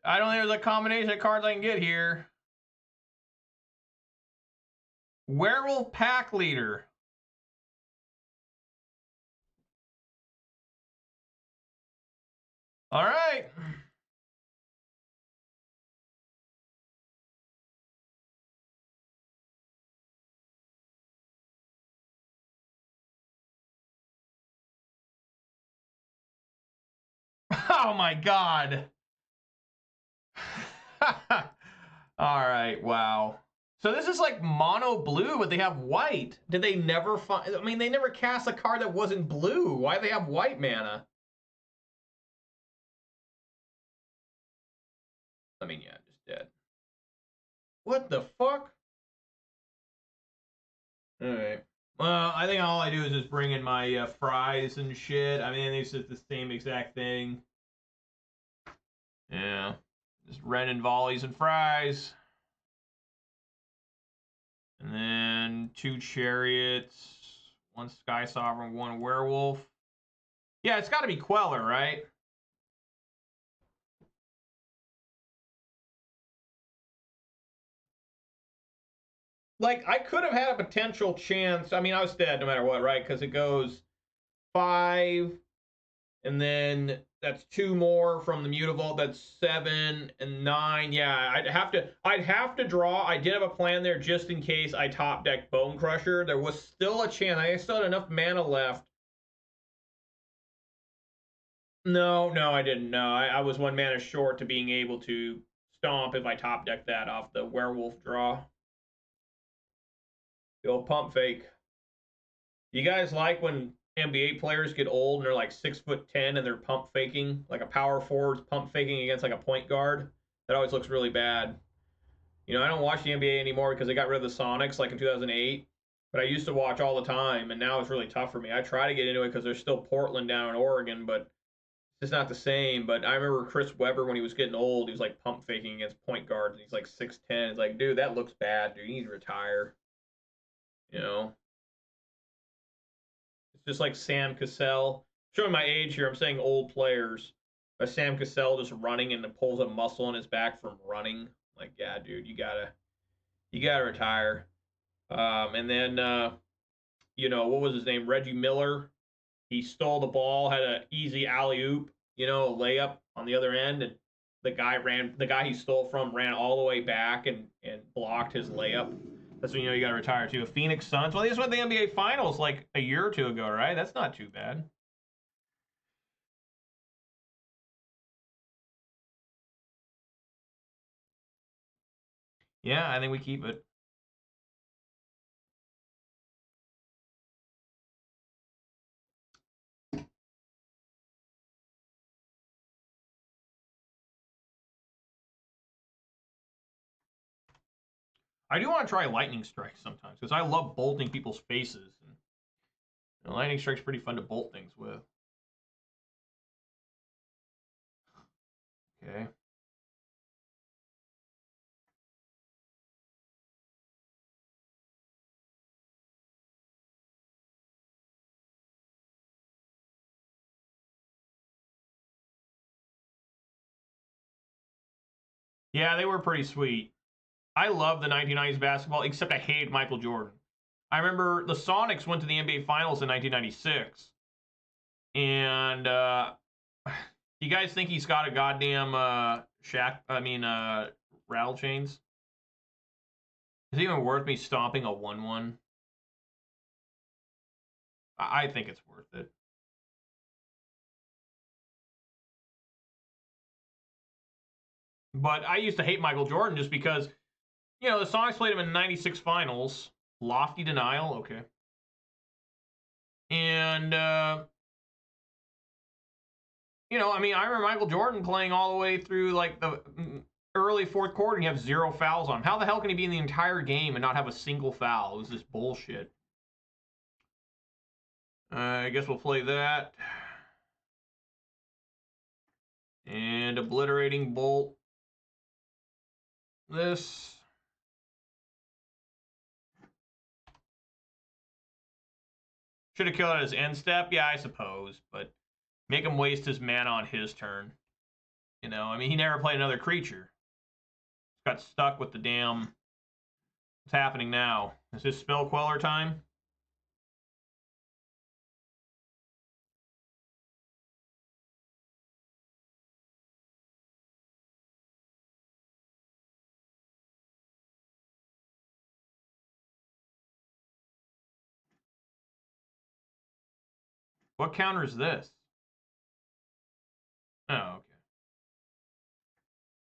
I don't think there's a combination of cards I can get here. Werewolf Pack Leader. All right. Oh my god. All right, wow. So this is like mono blue, but they have white. Did they never find... I mean, they never cast a card that wasn't blue. Why do they have white mana? I mean, yeah, just dead. What the fuck? All right. Well, I think all I do is just bring in my fries and shit. I mean, it's just the same exact thing. Yeah. Just Ren and volleys and fries. And then 2 chariots, 1 Sky Sovereign, 1 werewolf. Yeah, it's got to be Queller, right? Like, I could have had a potential chance. I mean, I was dead no matter what, right? Because it goes 5, and then that's 2 more from the Mutavault. That's 7 and 9. Yeah, I'd have to draw. I did have a plan there just in case I top decked Bone Crusher. There was still a chance. I still had enough mana left. No, I didn't. No, I was 1 mana short to being able to stomp if I top deck that off the werewolf draw. The old pump fake. You guys like when NBA players get old and they're like 6'10" and they're pump faking, like a power forward's pump faking against like a point guard? That always looks really bad. You know, I don't watch the NBA anymore because they got rid of the Sonics like in 2008. But I used to watch all the time, and now it's really tough for me. I try to get into it because there's still Portland down in Oregon, but it's not the same. But I remember Chris Webber when he was getting old, he was like pump faking against point guards. And he's like 6'10". It's like, dude, that looks bad, dude. You need to retire. You know? It's just like Sam Cassell. Showing my age here, I'm saying old players. Sam Cassell just running and pulls a muscle in his back from running. Like, yeah, dude, you gotta retire. And then, you know, what was his name? Reggie Miller. He stole the ball, had an easy alley-oop, you know, a layup on the other end, and the guy he stole from ran all the way back and blocked his layup. That's when you know you got to retire too. Phoenix Suns. Well, they just went to the NBA Finals like a year or two ago, right? That's not too bad. Yeah, I think we keep it. I do want to try lightning strikes sometimes because I love bolting people's faces. And, you know, lightning strike's pretty fun to bolt things with. Okay. Yeah, they were pretty sweet. I love the 1990s basketball, except I hated Michael Jordan. I remember the Sonics went to the NBA Finals in 1996, and you guys think he's got a goddamn rattle chains? Is it even worth me stomping a 1/1? I think it's worth it. But I used to hate Michael Jordan just because, you know, the Sonics played him in '96 Finals. Lofty denial, okay. And you know, I mean, I remember Michael Jordan playing all the way through like the early fourth quarter and you have 0 fouls on him. How the hell can he be in the entire game and not have a single foul? It was just bullshit. I guess we'll play that. And obliterating bolt. This. Should have killed it as end step. Yeah, I suppose. But make him waste his mana on his turn. You know, I mean, he never played another creature. Got stuck with the damn. What's happening now? Is this spell queller time? What counter is this? Oh, okay.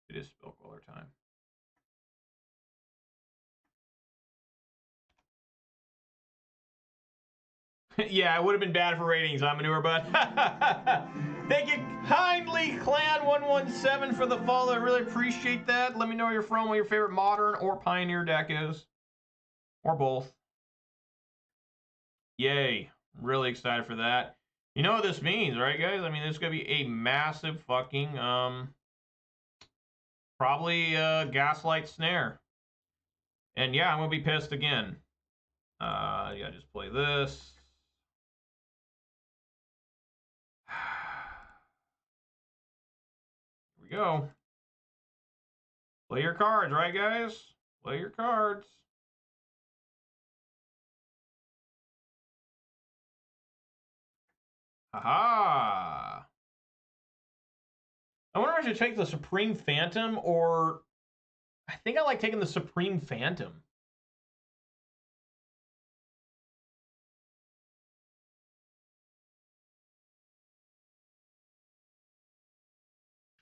It is spell queller time. Yeah, it would have been bad for ratings on Manure Bud. Thank you kindly, Clan117, for the follow. I really appreciate that. Let me know where you're from, what your favorite Modern or Pioneer deck is. Or both. Yay. Really excited for that. You know what this means, right, guys? I mean, this is going to be a massive fucking, probably Gaslight Snare. And yeah, I'm going to be pissed again. Yeah, just play this. Here we go. Play your cards, right, guys? Play your cards. Aha! I wonder if I should take the Supreme Phantom or... I think I like taking the Supreme Phantom.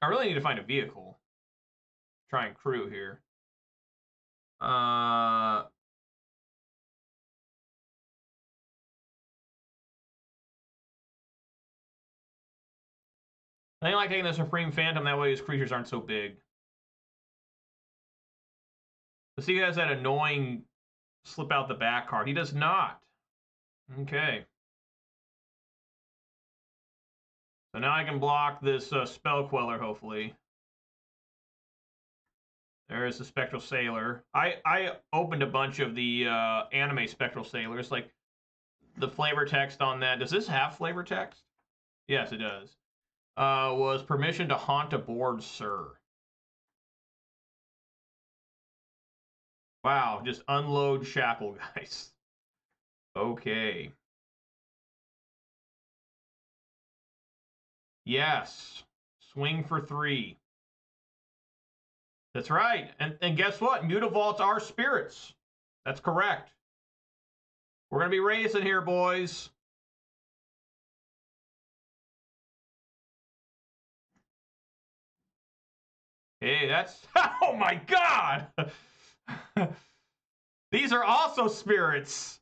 I really need to find a vehicle. try and crew here. I think I like taking the Supreme Phantom, that way his creatures aren't so big. Let's see, he has that annoying slip out the back card. He does not. Okay. So now I can block this Spell Queller, hopefully. There is the Spectral Sailor. I opened a bunch of the anime Spectral Sailors, like the flavor text on that. Does this have flavor text? Yes, it does. Was permission to haunt a board, sir. Wow, just unload Shackle, guys. Okay. Yes. Swing for 3. That's right. And guess what? Mutavaults are spirits. That's correct. We're going to be racing here, boys. Hey, that's... Oh, my God! These are also spirits.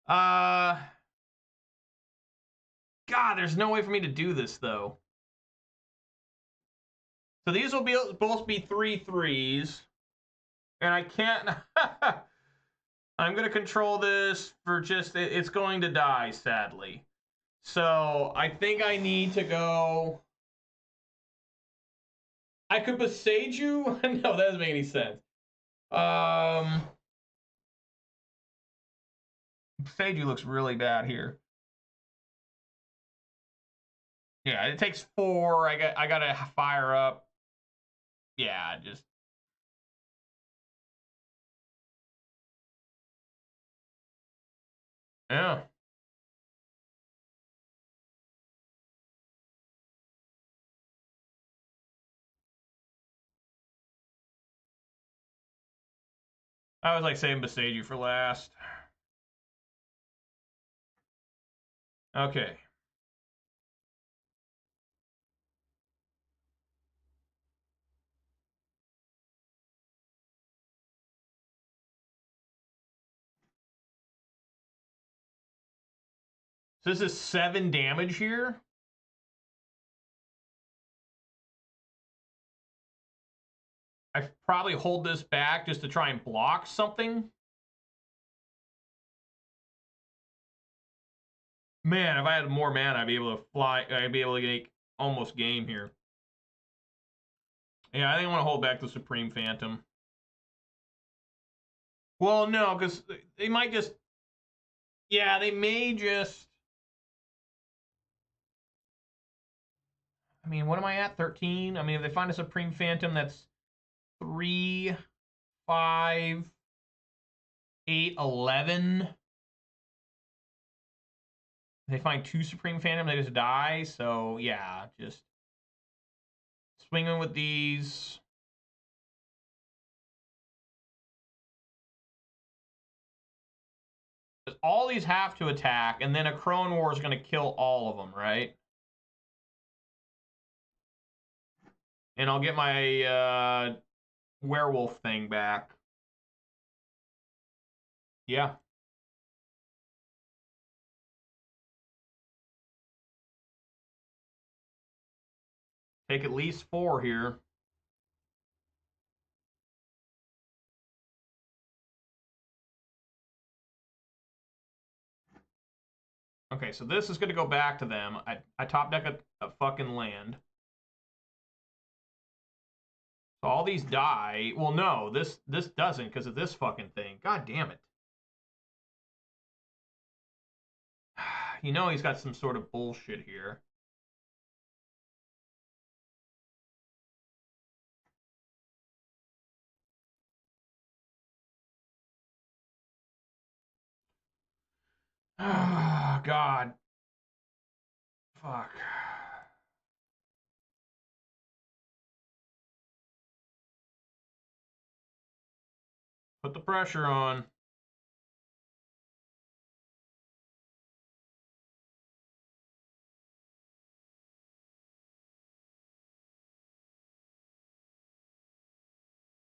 God, there's no way for me to do this, though. So these will be both be 3/3s. And I can't... I'm going to control this for just... It's going to die, sadly. So I think I need to go... I could Besage you? No, that doesn't make any sense. Besage you looks really bad here. Yeah, it takes 4. I gotta fire up. Yeah, just... Yeah. I was like saying Besage you for last. Okay. So this is 7 damage here. I probably hold this back just to try and block something. Man, if I had more mana, I'd be able to fly. I'd be able to make almost game here. Yeah, I think I want to hold back the Supreme Phantom. Well, no, because they might just... Yeah, they may just... I mean, what am I at? 13? I mean, if they find a Supreme Phantom, that's 3, 5, 8, 11. They find 2 Supreme Phantom, they just die. So, yeah, just swinging with these. All these have to attack, and then a Crone War is going to kill all of them, right? And I'll get my werewolf thing back. Yeah. Take at least 4 here. Okay, so this is going to go back to them. I top deck a fucking land. So all these die. Well, no, this doesn't because of this fucking thing. God damn it. You know he's got some sort of bullshit here. Oh, God. Fuck. Put the pressure on.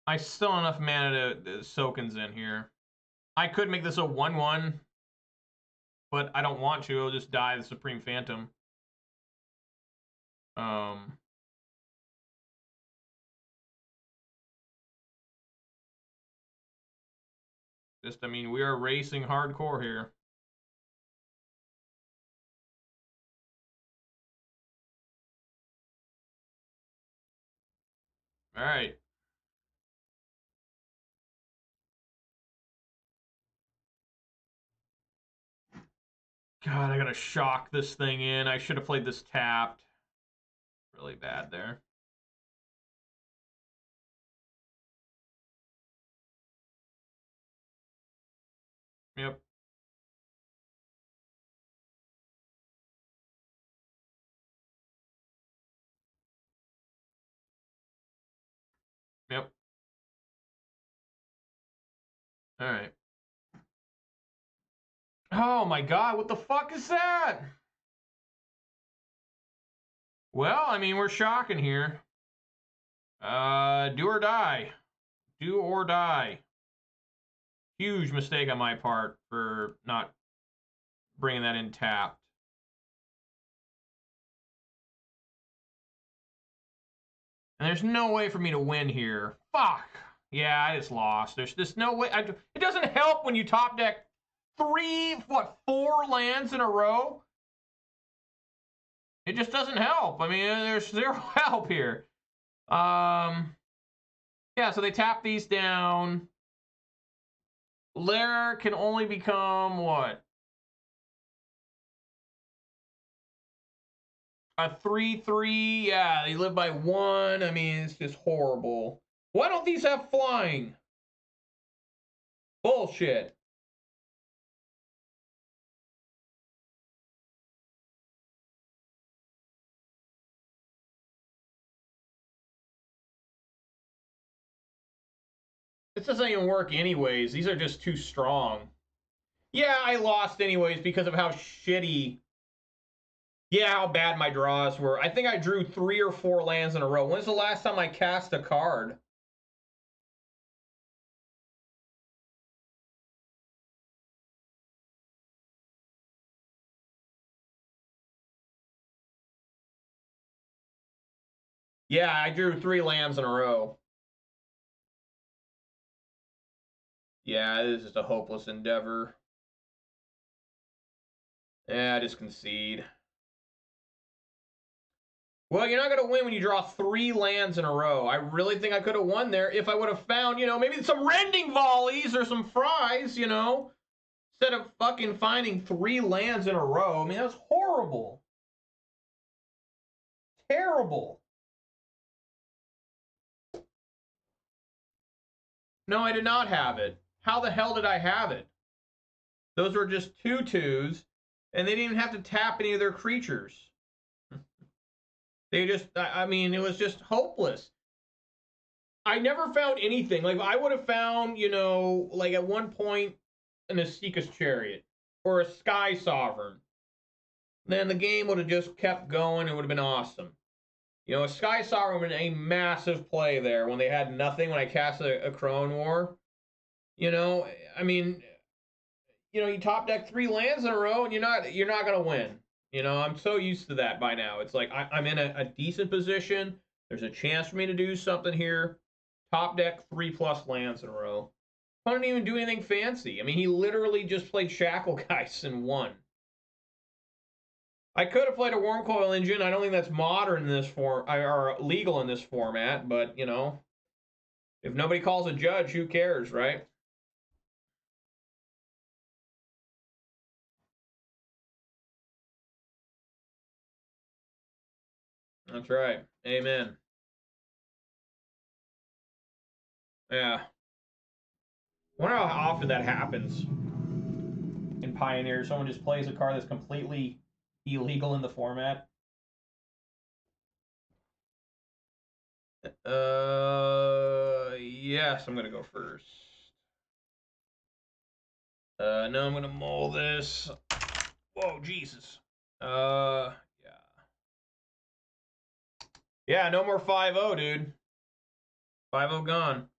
I still have enough mana to Soakins in here. I could make this a 1/1, but I don't want to. I'll just die the Supreme Phantom. Just, I mean, we are racing hardcore here. All right. God, I gotta shock this thing in. I should have played this tapped. Really bad there. Yep. Yep. All right. Oh my God, what the fuck is that? Well, I mean, we're shocking here. Do or die. Do or die. Huge mistake on my part for not bringing that in tapped. And there's no way for me to win here. Fuck. Yeah, I just lost. There's no way. It doesn't help when you top deck 4 lands in a row. It just doesn't help. I mean, there's zero help here. Yeah, so they tap these down. Lair can only become what? A 3/3. Yeah, they live by 1. I mean, it's just horrible. Why don't these have flying? Bullshit. This doesn't even work anyways. These are just too strong. Yeah, I lost anyways because of how shitty. Yeah, how bad my draws were. I think I drew 3 or 4 lands in a row. When's the last time I cast a card? Yeah, I drew 3 lands in a row. Yeah, this is just a hopeless endeavor. Yeah, I just concede. Well, you're not going to win when you draw 3 lands in a row. I really think I could have won there if I would have found, you know, maybe some rending volleys or some fries, you know, instead of fucking finding 3 lands in a row. I mean, that was horrible. Terrible. No, I did not have it. How the hell did I have it? Those were just 2/2s, and they didn't even have to tap any of their creatures. They just, I mean, it was just hopeless. I never found anything. Like, I would have found, you know, like at one point, an Asika's Chariot or a Sky Sovereign. Then the game would have just kept going. It would have been awesome. You know, a Sky Sovereign would have been a massive play there when they had nothing, when I cast a Crone War. You know, I mean, you know, you top deck 3 lands in a row and you're not gonna win. You know, I'm so used to that by now. It's like I'm in a decent position. There's a chance for me to do something here. Top deck 3+ lands in a row. I didn't even do anything fancy. I mean, he literally just played Shackle Geist and won. I could have played a Wormcoil Engine. I don't think that's modern in this form, or legal in this format, but, you know, if nobody calls a judge, who cares, right? That's right. Amen. Yeah. I wonder how often that happens in Pioneer. Someone just plays a card that's completely illegal in the format. Yes, I'm gonna go first. No, I'm gonna mull this. Whoa, Jesus. Yeah. Yeah, no more 5-0, dude. 5-0 gone.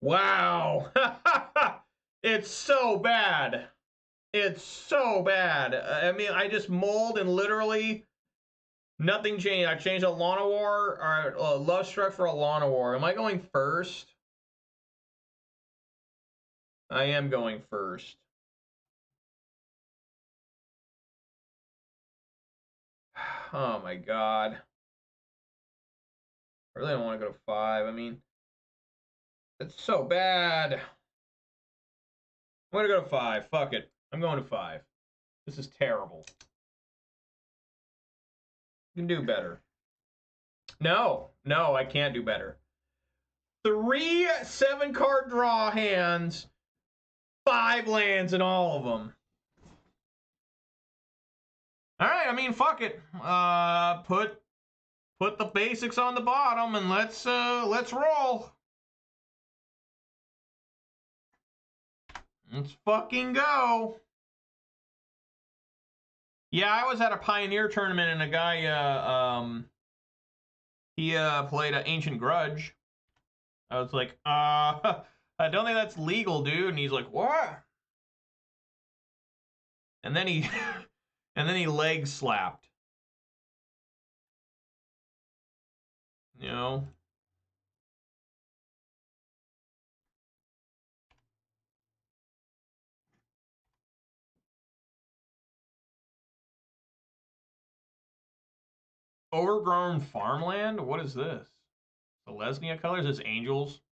Wow. It's so bad. It's so bad. I mean, I just mulled and literally nothing changed. I changed a Lana War or Love Struck for a Lana War. Am I going first? I am going first. Oh my god. I really don't want to go to 5. I mean, it's so bad. I'm going to go to 5. Fuck it. I'm going to 5. This is terrible. You can do better. No, I can't do better. 3 7-card draw hands, 5 lands in all of them. All right, I mean, fuck it. Put the basics on the bottom and let's roll. Let's fucking go. Yeah, I was at a Pioneer tournament and a guy he played an Ancient Grudge. I was like, I don't think that's legal, dude. And he's like, what? And then he leg slapped. You know? Overgrown farmland? What is this? Selesnya colors? It's angels.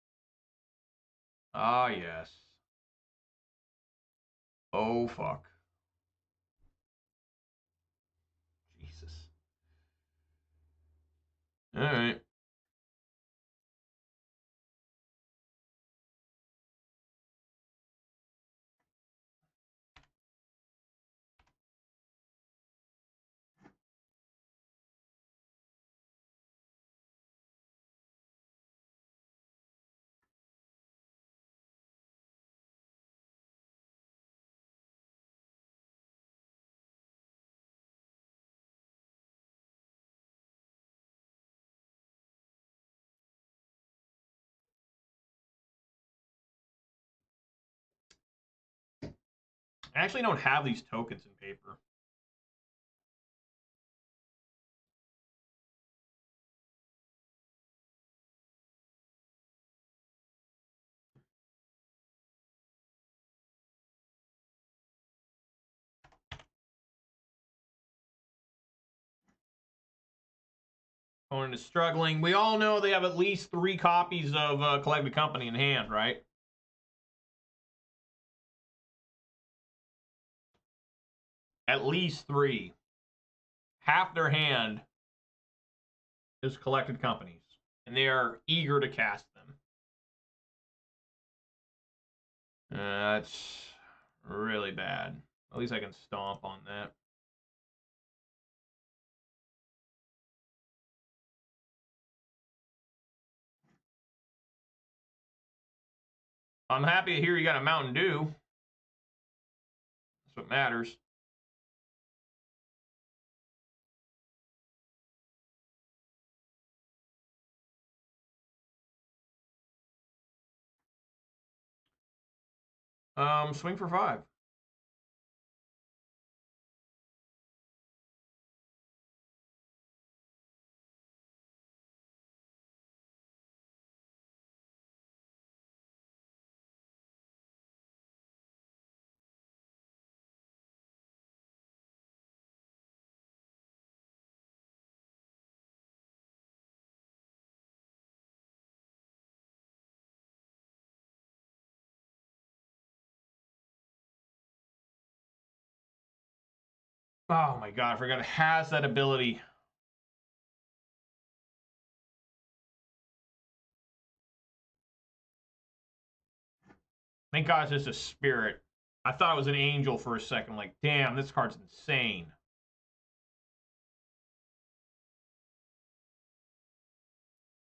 Ah, yes. Oh, fuck. Jesus. All right. I actually don't have these tokens in paper. Opponent is struggling. We all know they have at least 3 copies of Collected Company in hand, right? At least 3. Half their hand is Collected Companies, and they are eager to cast them. That's really bad. At least I can stomp on that. I'm happy to hear you got a Mountain Dew. That's what matters. Swing for 5. Oh my god, I forgot it has that ability. Thank God it's just a spirit. I thought it was an angel for a second. Like, damn, this card's insane.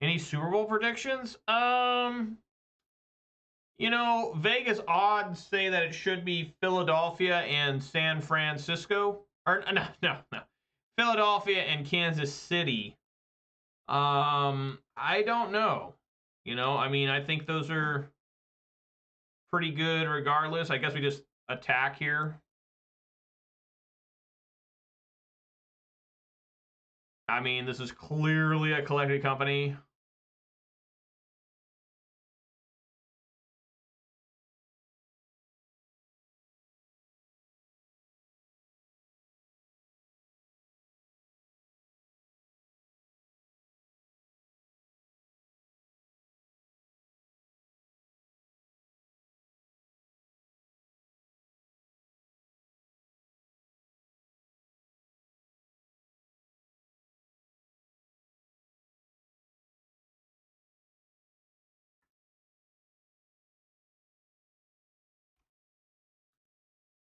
Any Super Bowl predictions? You know, Vegas odds say that it should be Philadelphia and San Francisco. Or no. Philadelphia and Kansas City. I don't know. You know, I mean, I think those are pretty good regardless. I guess we just attack here. I mean, this is clearly a collected company.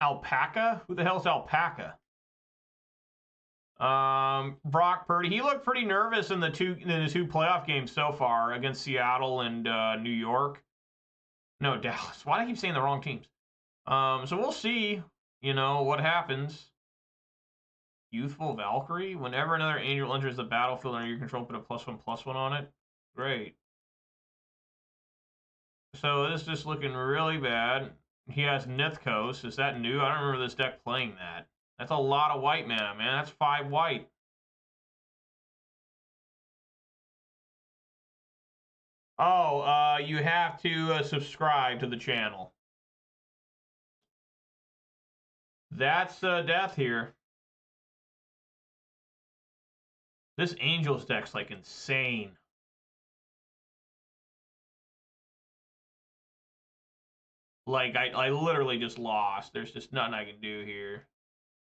Alpaca? Who the hell's Alpaca? Brock Purdy. He looked pretty nervous in the two playoff games so far against Seattle and New York. No, Dallas. Why do I keep saying the wrong teams? So we'll see, you know, what happens. Youthful Valkyrie. Whenever another angel enters the battlefield under your control, put a +1/+1 on it. Great. So this is just looking really bad. He has Nithkos. Is that new? I don't remember this deck playing that. That's a lot of white mana, man. That's 5 white. Oh, you have to subscribe to the channel. That's death here. This Angels deck's like insane. Like, I literally just lost. There's just nothing I can do here.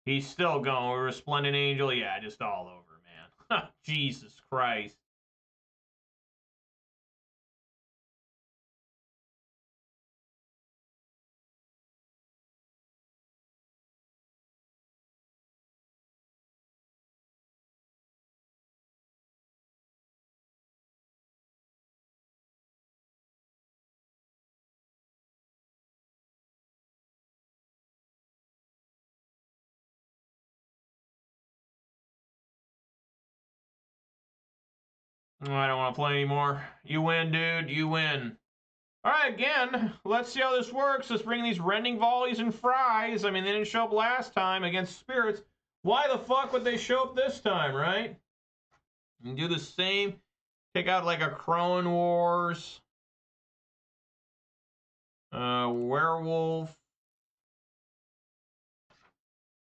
He's still going. We're a Resplendent Angel. Yeah, just all over, man. Jesus Christ. I don't want to play anymore. You win, dude. You win. All right, again, let's see how this works. Let's bring these Rending Volleys and Fries. I mean, they didn't show up last time against Spirits. Why the fuck would they show up this time, right? And do the same. Take out like a Crone Wars. Werewolf.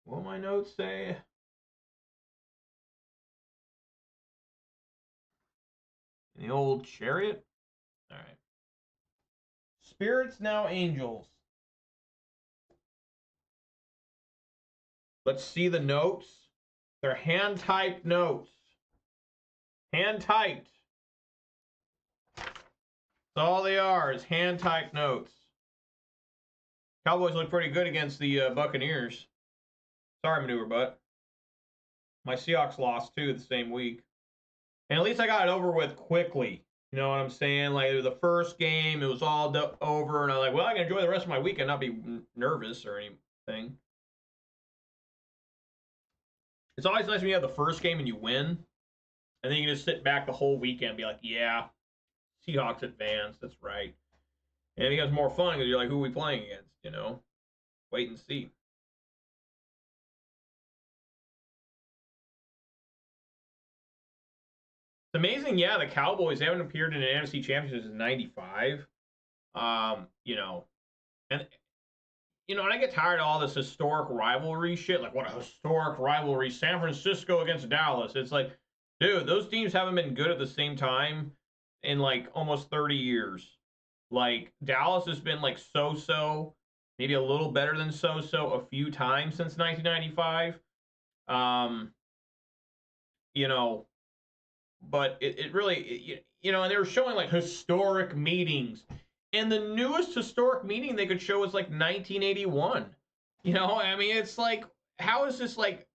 What will my notes say? The old Chariot. All right. Spirits, now Angels. Let's see the notes. They're hand-typed notes. Hand-typed. That's all they are, is hand-typed notes. Cowboys look pretty good against the Buccaneers. Sorry, Maneuver Butt. My Seahawks lost, too, the same week. And at least I got it over with quickly. You know what I'm saying? Like, the first game, it was all over, and I'm like, well, I can enjoy the rest of my week and not be nervous or anything. It's always nice when you have the first game and you win, and then you can just sit back the whole weekend and be like, yeah, Seahawks advanced, that's right. And it becomes more fun because you're like, who are we playing against, you know? Wait and see. It's amazing, yeah, the Cowboys haven't appeared in an NFC Championship since '95. You know, and I get tired of all this historic rivalry shit. Like, what a historic rivalry! San Francisco against Dallas. It's like, dude, those teams haven't been good at the same time in like almost 30 years. Like, Dallas has been like so-so, maybe a little better than so-so a few times since 1995. You know, but it really, and they were showing like historic meetings. And the newest historic meeting they could show is like 1981. I mean, it's like, how is this like,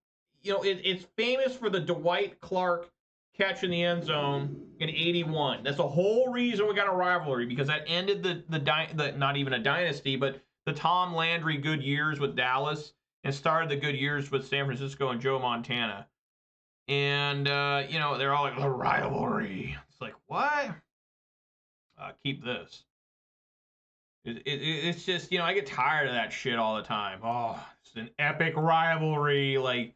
it's famous for the Dwight Clark catch in the end zone in '81. That's the whole reason we got a rivalry, because that ended the not even a dynasty, but the Tom Landry good years with Dallas, and started the good years with San Francisco and Joe Montana. And they're all like, the rivalry. It's like, what? Keep this. It's just, you know, I get tired of that shit all the time. Oh, it's an epic rivalry, like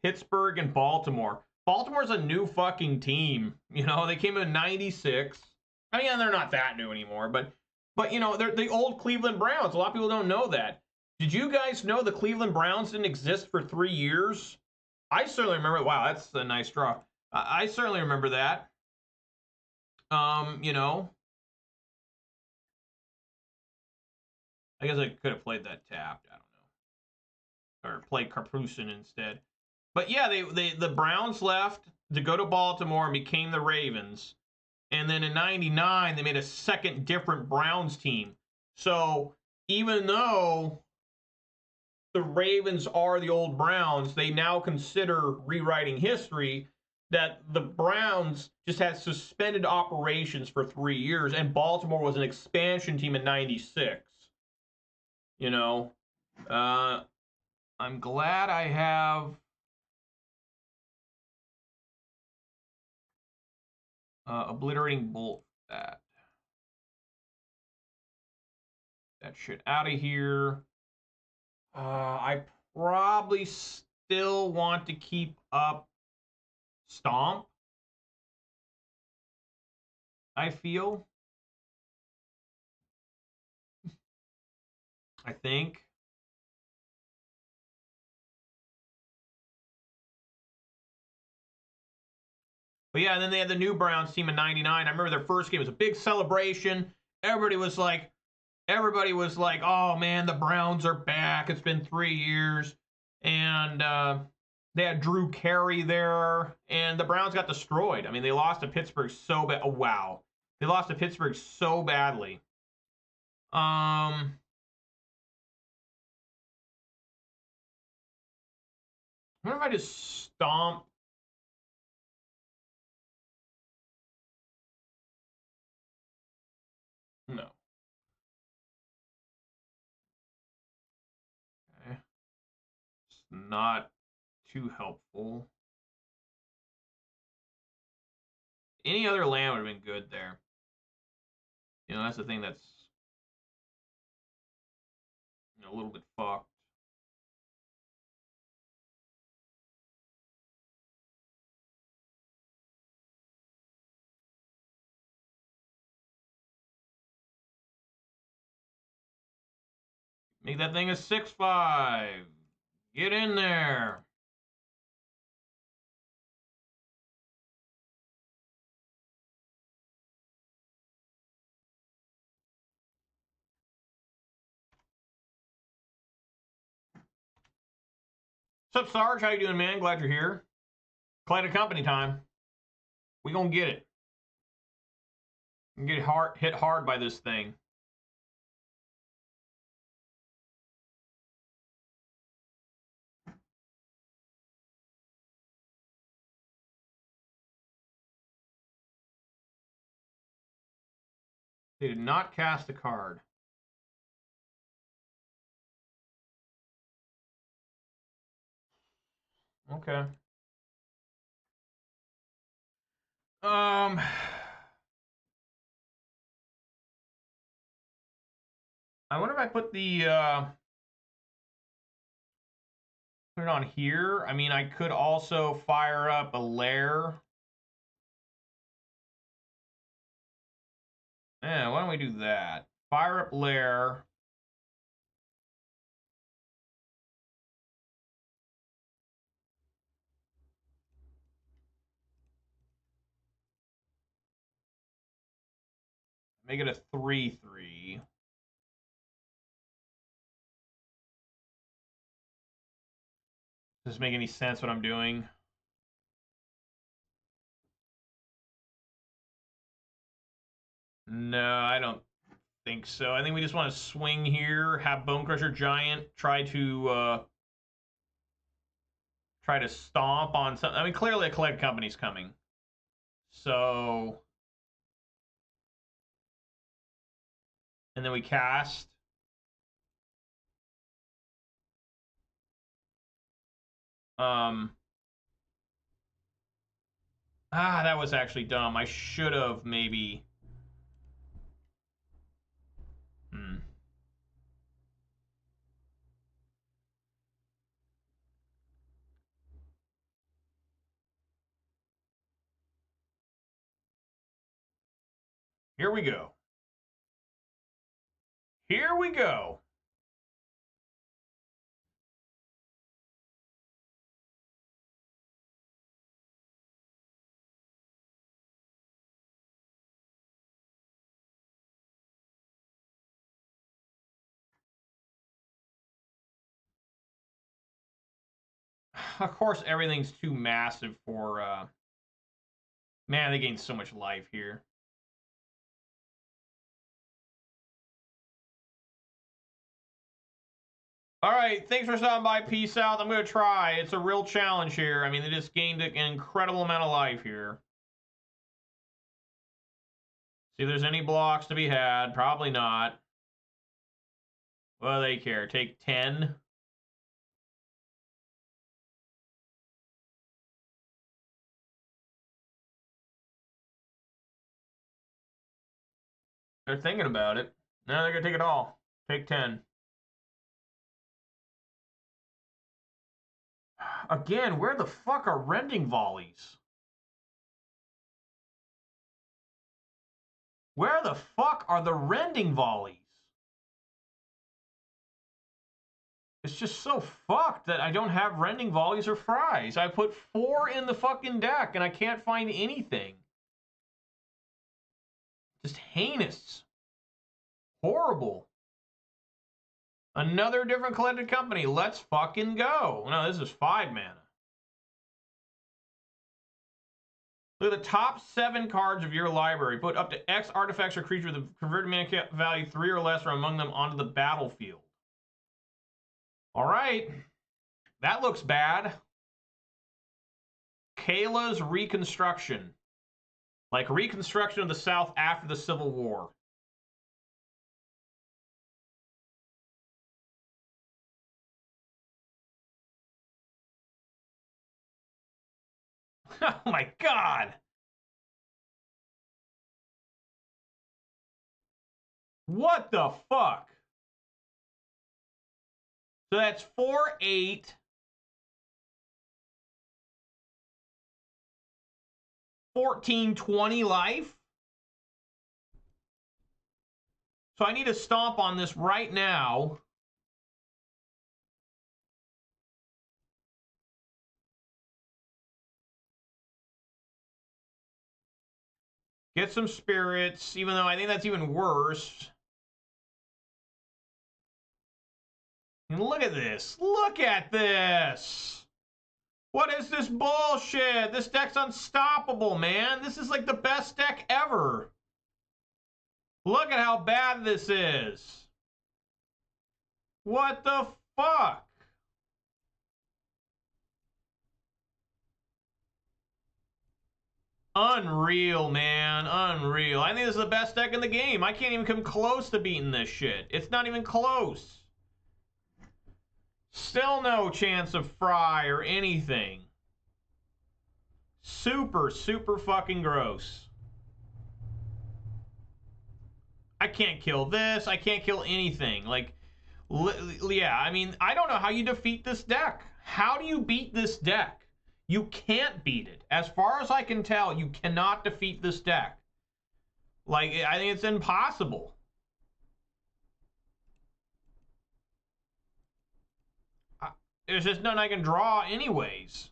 Pittsburgh and Baltimore. Baltimore's a new fucking team. You know, they came in '96. I mean, they're not that new anymore, but you know, they're the old Cleveland Browns. A lot of people don't know that. Did you guys know the Cleveland Browns didn't exist for 3 years? I certainly remember. Wow, that's a nice draw. I certainly remember that. You know, I guess I could have played that tapped. I don't know, or played Carpusin instead. But yeah, the Browns left to go to Baltimore and became the Ravens. And then in '99, they made a second different Browns team. So even though the Ravens are the old Browns, they now consider rewriting history that the Browns just had suspended operations for 3 years, and Baltimore was an expansion team in '96. You know, I'm glad I have obliterating bolt that shit out of here. I probably still want to keep up Stomp, I feel. I think. But yeah, and then they had the new Browns team in '99. I remember their first game was a big celebration. Everybody was like, oh man, the Browns are back. It's been 3 years. And they had Drew Carey there. And the Browns got destroyed. I mean, they lost to Pittsburgh so bad. Oh, wow. They lost to Pittsburgh so badly. What if I just stomp? No. Okay. It's not too helpful. Any other land would have been good there. You know, that's the thing that's, you know, a little bit fucked. Make that thing a 6/5. Get in there. What's up, Sarge? How you doing, man? Glad you're here. Glad to company time. We gonna get it. Get hit hard by this thing. They did not cast a card. Okay. I wonder if I put put it on here. I mean, I could also fire up a lair. Yeah, why don't we do that? Fire up lair. Make it a 3/3. Does this make any sense what I'm doing? No, I don't think so. I think we just want to swing here, have Bonecrusher Giant try to stomp on something. I mean, clearly a collect company's coming. So, and then we cast. That was actually dumb. I should have maybe. Here we go. Here we go. Of course, everything's too massive for... Man, they gained so much life here. All right, thanks for stopping by. Peace out. I'm going to try. It's a real challenge here. I mean, they just gained an incredible amount of life here. See if there's any blocks to be had. Probably not. What do they care? Take 10? They're thinking about it. No, they're going to take it all. Take 10. Again, where the fuck are rending volleys? Where the fuck are the rending volleys? It's just so fucked that I don't have rending volleys or fries. I put 4 in the fucking deck and I can't find anything. Just heinous. Horrible. Another different collected company. Let's fucking go. No, this is 5 mana. Look at the top 7 cards of your library. Put up to X artifacts or creatures with a converted mana value 3 or less or among them onto the battlefield. All right. That looks bad. Kayla's Reconstruction. Like Reconstruction of the South after the Civil War. Oh my god! What the fuck? So that's 4, 8. 14, 20 life. So I need to stomp on this right now. Get some spirits, even though I think that's even worse. And look at this. Look at this. What is this bullshit? This deck's unstoppable, man. This is like the best deck ever. Look at how bad this is. What the fuck? Unreal, man. Unreal. I think this is the best deck in the game. I can't even come close to beating this shit. It's not even close. Still no chance of fry or anything. Super, super fucking gross. I can't kill this. I can't kill anything. Like, yeah, I mean, I don't know how you defeat this deck. How do you beat this deck? You can't beat it. As far as I can tell, you cannot defeat this deck. Like, I think it's impossible. There's just none I can draw anyways.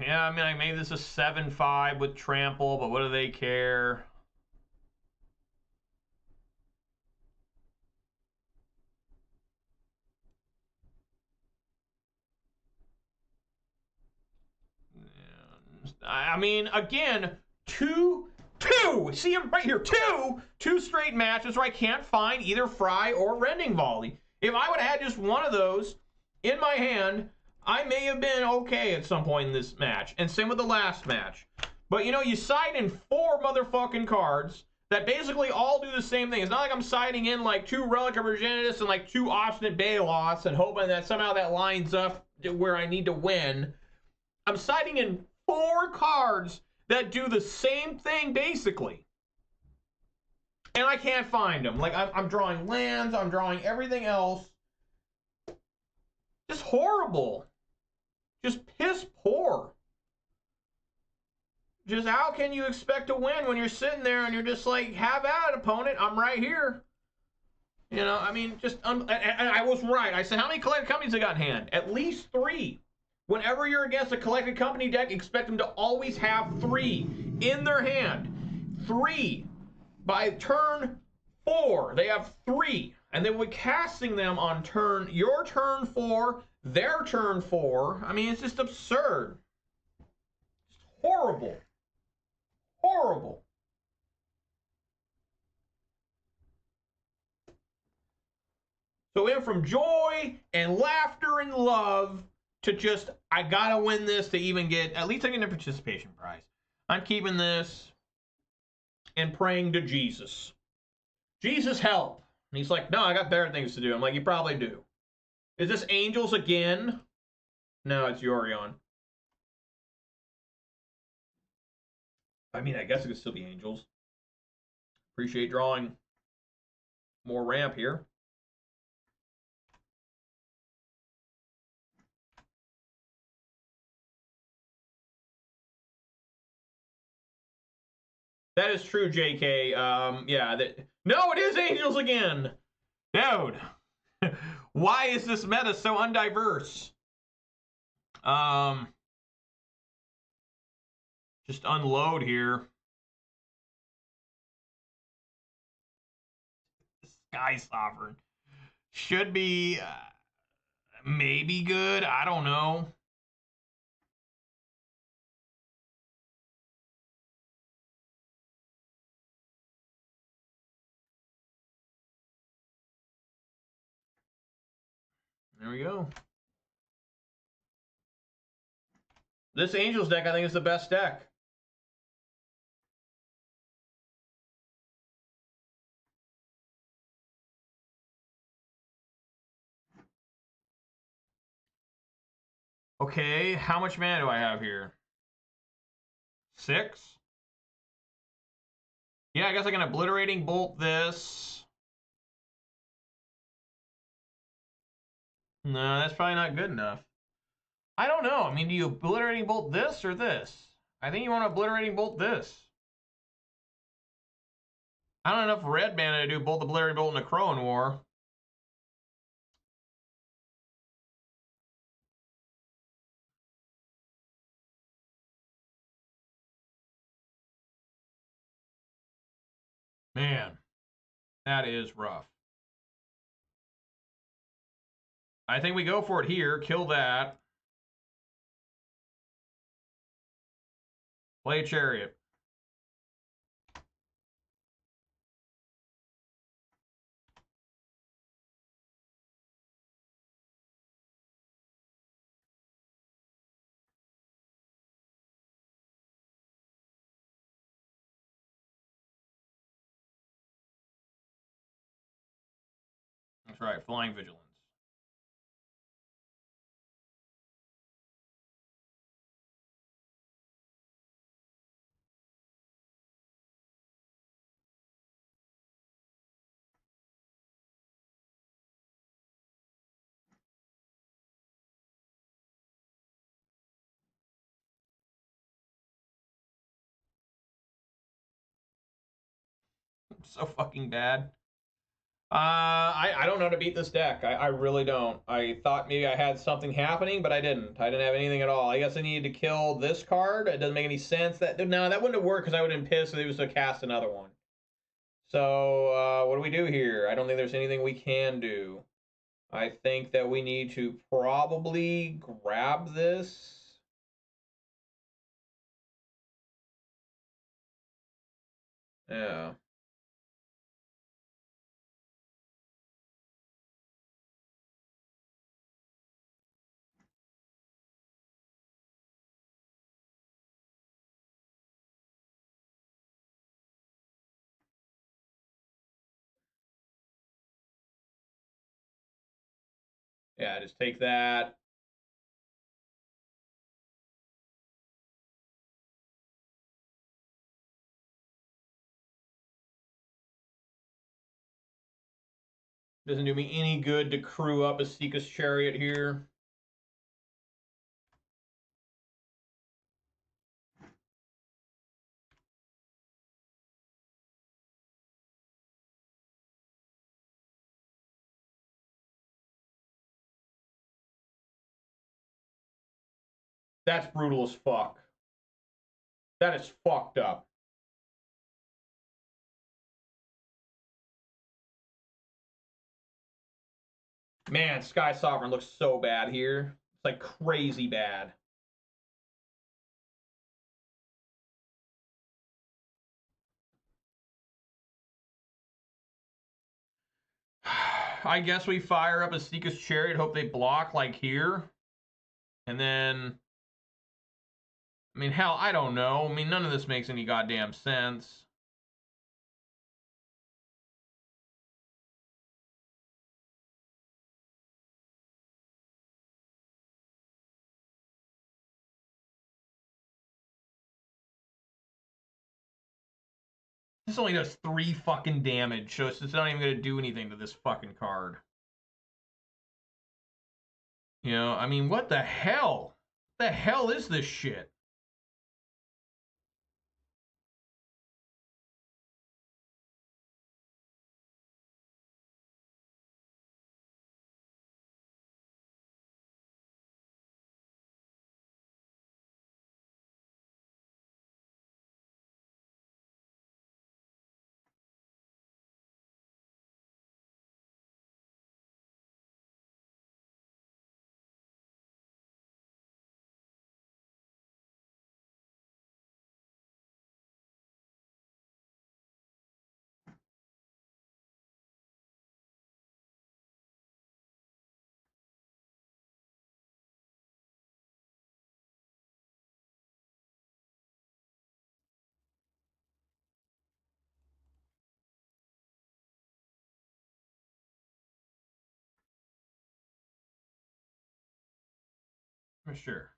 Yeah, I mean, I made this a 7/5 with trample, but what do they care? I mean, again, two. See him right here. Two straight matches where I can't find either fry or rending volley. If I would have had just one of those in my hand, I may have been okay at some point in this match. And same with the last match. But, you know, you side in 4 motherfucking cards that basically all do the same thing. It's not like I'm siding in like 2 Relic of Progenitus and like 2 Obstinate Baloths and hoping that somehow that lines up to where I need to win. I'm siding in 4 cards that do the same thing basically. And I can't find them. Like, I'm drawing lands, I'm drawing everything else. Just horrible. Just piss poor. Just how can you expect to win when you're sitting there and you're just like, have at it, opponent, I'm right here. You know, I mean, just, and I was right. I said, how many collected companies I got in hand? At least 3. Whenever you're against a collected company deck, expect them to always have 3 in their hand. 3. By turn 4, they have 3. And they will be casting them on your turn 4, their turn 4. I mean, it's just absurd. It's horrible. Horrible. So we went from joy and laughter and love to just, I gotta win this to even get, at least I get a participation prize. I'm keeping this and praying to Jesus. Jesus, help. And he's like, no, I got better things to do. I'm like, you probably do. Is this Angels again? No, it's Yorion. I mean, I guess it could still be Angels. Appreciate drawing more ramp here. That is true, JK. Yeah. No, it is Angels again. Dude. Why is this meta so undiverse? Just unload here. Sky Sovereign should be maybe good. I don't know. There we go. This Angels deck, I think, is the best deck. Okay, how much mana do I have here? 6? Yeah, I guess I can Obliterating Bolt this. No, that's probably not good enough. I don't know. I mean, do you Obliterating Bolt this or this? I think you want to Obliterating Bolt this. I don't have enough red mana to do both Obliterating Bolt and a Crone War. Man, that is rough. I think we go for it here. Kill that. Play Chariot. That's right, Flying Vigilance. So fucking bad. I don't know how to beat this deck. I really don't. I thought maybe I had something happening, but I didn't. I didn't have anything at all. I guess I needed to kill this card. It doesn't make any sense. No, that wouldn't have worked because I would have been pissed if it was to cast another one. So, what do we do here? I don't think there's anything we can do. I think that we need to probably grab this. Yeah. Yeah, just take that. Doesn't do me any good to crew up a Seeker's Chariot here. That's brutal as fuck. That is fucked up. Man, Sky Sovereign looks so bad here. It's like crazy bad. I guess we fire up a Seeker's Chariot, hope they block like here. And then, I mean, hell, I don't know. I mean, none of this makes any goddamn sense. This only does 3 fucking damage, so it's not even going to do anything to this fucking card. You know, I mean, what the hell? What the hell is this shit? For sure.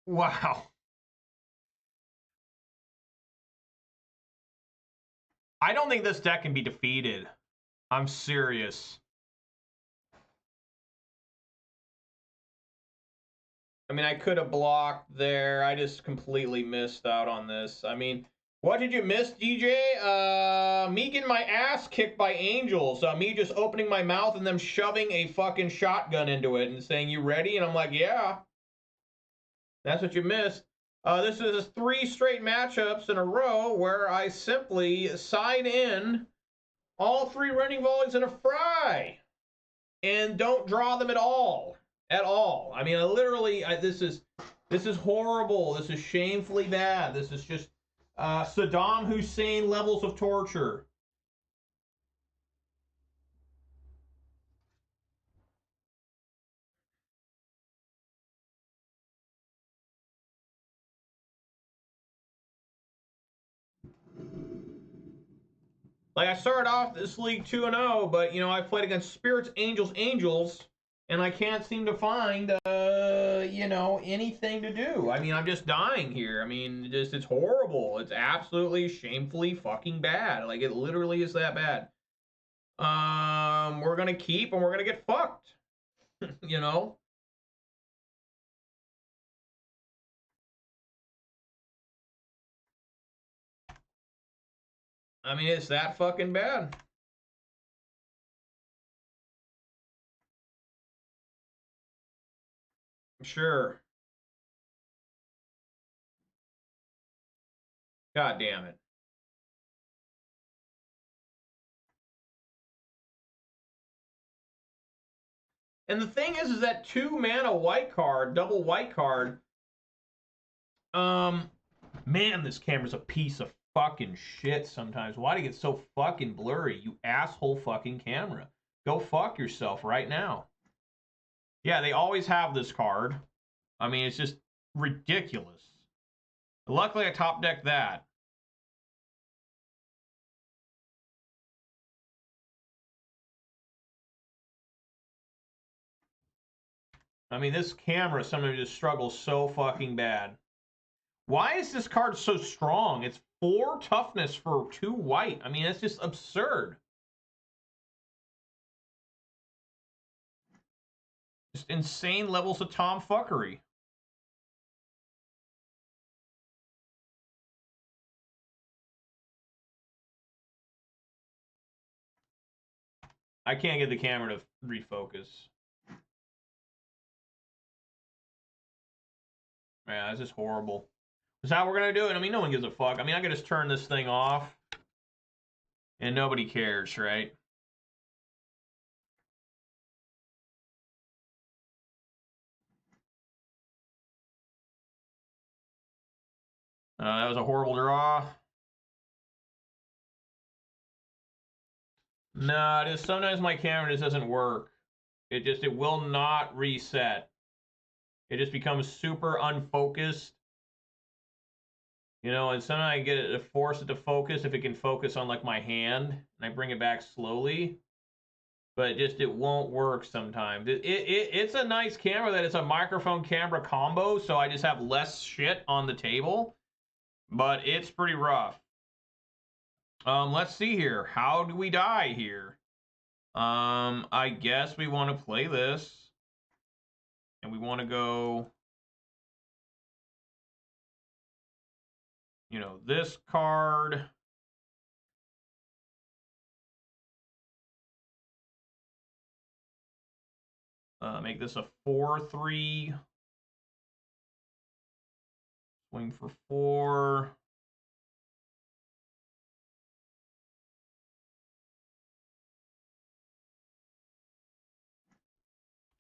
Wow. I don't think this deck can be defeated. I'm serious. I mean, I could have blocked there. I just completely missed out on this. I mean, what did you miss, DJ? Me getting my ass kicked by angels. Me just opening my mouth and them shoving a fucking shotgun into it and saying, "You ready?" And I'm like, "Yeah." That's what you missed. This is 3 straight matchups in a row where I simply side in all 3 running volleys in a fry and don't draw them at all. At all. I mean, this is horrible. This is shamefully bad. This is just Saddam Hussein levels of torture. Like, I started off this league 2-0, but, you know, I played against Spirits, Angels, and I can't seem to find, you know, anything to do. I mean, I'm just dying here. I mean, it's horrible. It's absolutely shamefully fucking bad. Like, it literally is that bad. We're gonna keep and we're gonna get fucked. You know? I mean, it's that fucking bad. Sure. God damn it. And the thing is that 2 mana white card, double white card. Man, this camera's a piece of fucking shit sometimes. Why do you get so fucking blurry, you asshole fucking camera? Go fuck yourself right now. Yeah, they always have this card. I mean, it's just ridiculous. Luckily, I top decked that. I mean, this camera sometimes just struggles so fucking bad. Why is this card so strong? It's 4 toughness for 2 white. I mean, it's just absurd. Just insane levels of tomfuckery. I can't get the camera to refocus. Yeah, this is horrible. That's how we're going to do it. I mean, no one gives a fuck. I mean, I can just turn this thing off. And nobody cares, right? That was a horrible draw. No, just sometimes my camera just doesn't work. It will not reset. It just becomes super unfocused. You know, and sometimes I get it to force it to focus if it can focus on like my hand, and I bring it back slowly. But it won't work sometimes. It's a nice camera that it's a microphone camera combo, so I just have less shit on the table. But it's pretty rough. Let's see here. How do we die here? I guess we want to play this. And we want to go, you know, this card. Make this a 4/3. Swing for 4.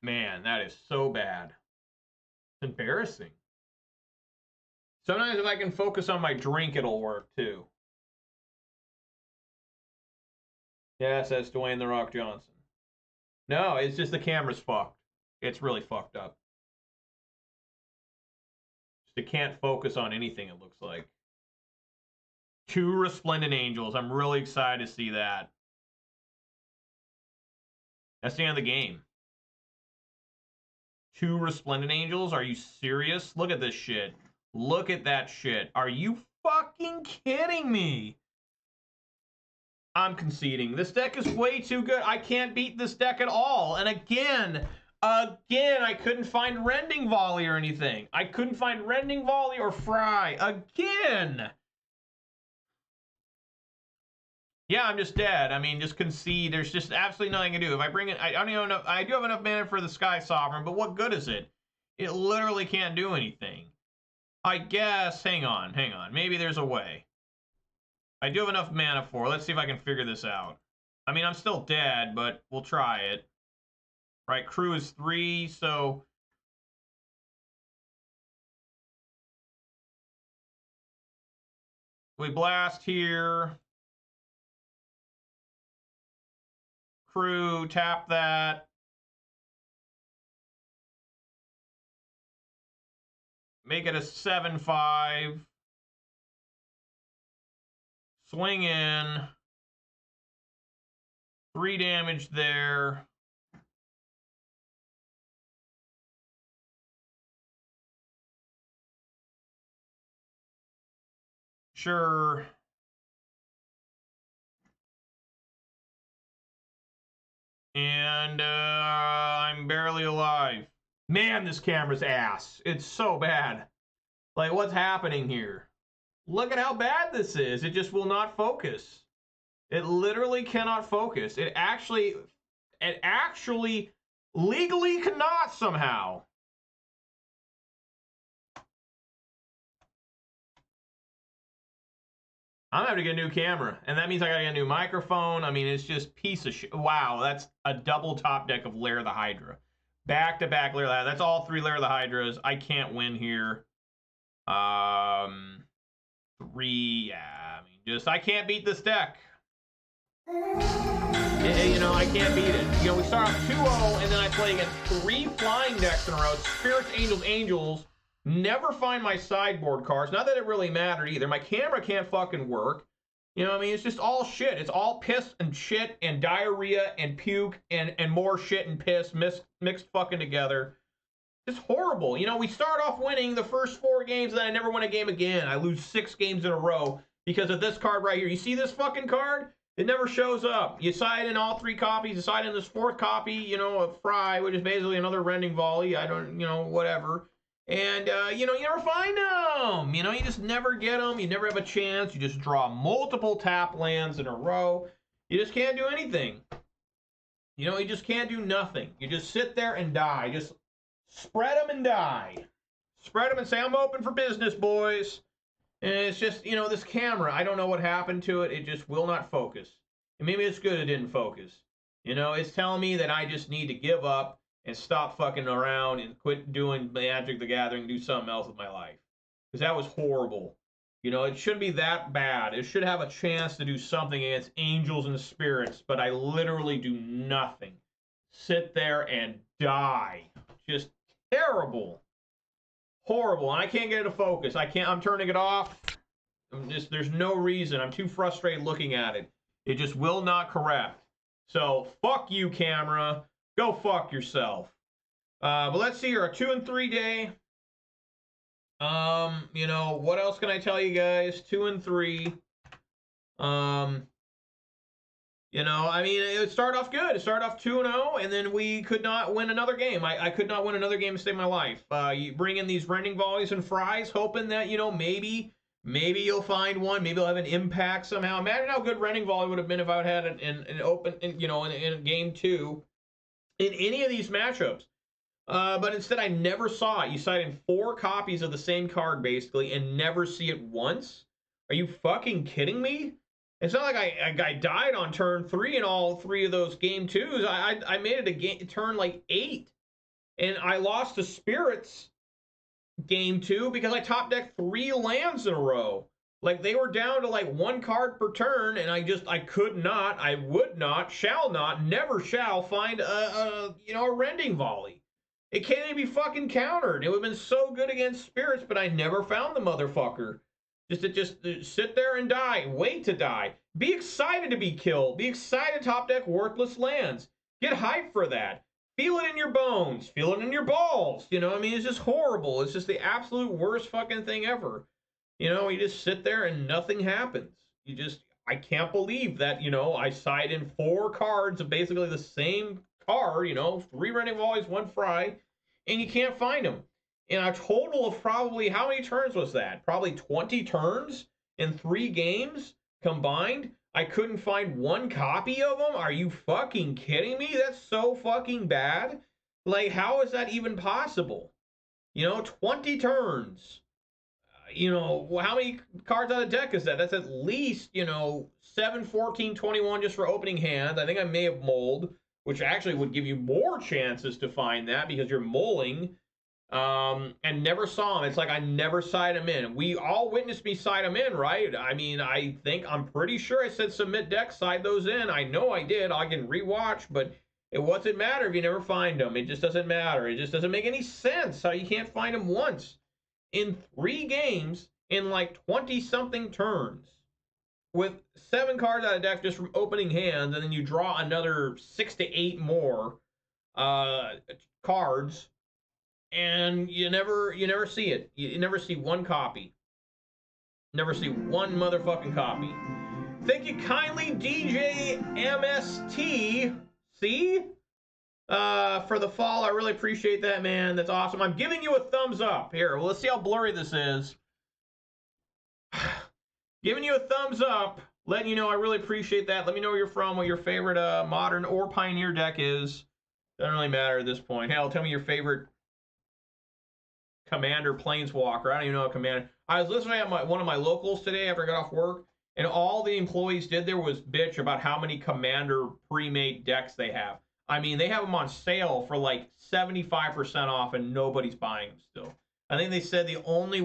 Man, that is so bad. It's embarrassing. Sometimes if I can focus on my drink, it'll work too. Yes, that's Dwayne The Rock Johnson. No, it's just the camera's fucked. It's really fucked up. Just it can't focus on anything, it looks like. 2 Resplendent Angels. I'm really excited to see that. That's the end of the game. 2 Resplendent Angels? Are you serious? Look at this shit. Look at that shit. Are you fucking kidding me? I'm conceding. This deck is way too good. I can't beat this deck at all. And again, I couldn't find Rending Volley or anything. I couldn't find Rending Volley or Fry. Again! Yeah, I'm just dead. I mean, just concede. There's just absolutely nothing to do. If I bring it, I don't even know. I do have enough mana for the Sky Sovereign, but what good is it? It literally can't do anything. I guess, hang on. Maybe there's a way. I do have enough mana for it. Let's see if I can figure this out. I mean, I'm still dead, but we'll try it. Right, crew is 3, so... we blast here. Crew, tap that. Make it a 7/5. Swing in. 3 damage there. Sure. And I'm barely alive. Man, this camera's ass. It's so bad. Like, what's happening here? Look at how bad this is. It just will not focus. It literally cannot focus. It actually legally cannot somehow. I'm gonna have to get a new camera, and that means I gotta get a new microphone. I mean, it's just piece of shit. Wow, that's a double top deck of Lair of the Hydra. Back-to-back Lair of the Hydra. That's all 3 Lair of the Hydras. I can't win here. 3, yeah, I mean, Just, I can't beat this deck. You know, I can't beat it. You know, we start off 2-0, and then I play against 3 flying decks in a row. Spirits, Angels, Angels. Never find my sideboard cards. Not that it really mattered either. My camera can't fucking work. You know what I mean? It's just all shit. It's all piss and shit and diarrhea and puke and more shit and piss mixed fucking together. It's horrible. You know, we start off winning the first 4 games, and then I never win a game again. I lose 6 games in a row because of this card right here. You see this fucking card? It never shows up. You side in all 3 copies. You side in this 4th copy, you know, of Fry, which is basically another rending volley. I don't, you know, whatever. And, you know, you never find them. You know, you just never get them. You never have a chance. You just draw multiple tap lands in a row. You just can't do anything. You know, you just can't do nothing. You just sit there and die. Just spread them and die. Spread them and say, I'm open for business, boys. And it's just, you know, this camera, I don't know what happened to it. It just will not focus. And maybe it's good it didn't focus. You know, it's telling me that I just need to give up and stop fucking around and quit doing Magic the Gathering and do something else with my life. Because that was horrible. You know, it shouldn't be that bad. It should have a chance to do something against Angels and Spirits, but I literally do nothing. Sit there and die. Just terrible. Horrible, and I can't get it to focus. I'm turning it off. There's no reason. I'm too frustrated looking at it. It just will not correct. So, fuck you, camera. Go fuck yourself. But let's see here, a 2 and 3 day. You know, what else can I tell you guys? 2 and 3. You know, I mean, it started off good. It started off 2-0, and then we could not win another game. I could not win another game to save my life. You bring in these rending volleys and Fries, hoping that, you know, maybe you'll find one. Maybe it'll have an impact somehow. Imagine how good rending volley would have been if I had an open, you know, in game 2 in any of these matchups. But instead, I never saw it. You cite in 4 copies of the same card, basically, and never see it once? Are you fucking kidding me? It's not like I died on turn 3 in all 3 of those game 2s. I made it a turn like 8. And I lost to Spirits game 2 because I top decked 3 lands in a row. Like, they were down to like 1 card per turn, and I could not, I would not, shall not, never shall find a rending volley. It can't even be fucking countered. It would have been so good against Spirits, but I never found the motherfucker. Just sit there and die. Wait to die. Be excited to be killed. Be excited to top deck worthless lands. Get hyped for that. Feel it in your bones. Feel it in your balls. You know, I mean, it's just horrible. It's just the absolute worst fucking thing ever. You know, you just sit there and nothing happens. I can't believe that, you know, I side in 4 cards of basically the same card, you know, 3 rending volleys, 1 Fry, and you can't find them. In a total of probably, how many turns was that? Probably 20 turns in 3 games combined. I couldn't find 1 copy of them? Are you fucking kidding me? That's so fucking bad. Like, how is that even possible? You know, 20 turns. You know, how many cards out of deck is that? That's at least, you know, 7, 14, 21 just for opening hand. I think I may have mulled, which actually would give you more chances to find that because you're mulling. And never saw him. It's like I never side him in. We all witnessed me side him in, right? I mean, I'm pretty sure I said submit decks, side those in. I know I did. I can rewatch, but it doesn't matter if you never find them. It just doesn't matter. It just doesn't make any sense how you can't find them once in 3 games in like 20-something turns with 7 cards out of deck just from opening hands, and then you draw another 6 to 8 more cards. And you never see it. You never see 1 copy. Never see 1 motherfucking copy. Thank you kindly, DJ MST. See? For the fall. I really appreciate that, man. That's awesome. I'm giving you a thumbs up. Here, well, let's see how blurry this is. Giving you a thumbs up. Letting you know I really appreciate that. Let me know where you're from, what your favorite modern or pioneer deck is. Doesn't really matter at this point. Hell, tell me your favorite Commander Planeswalker. I don't even know a Commander. I was listening at one of my locals today after I got off work, and all the employees did there was bitch about how many Commander pre-made decks they have. I mean, they have them on sale for like 75% off, and nobody's buying them still. I think they said the only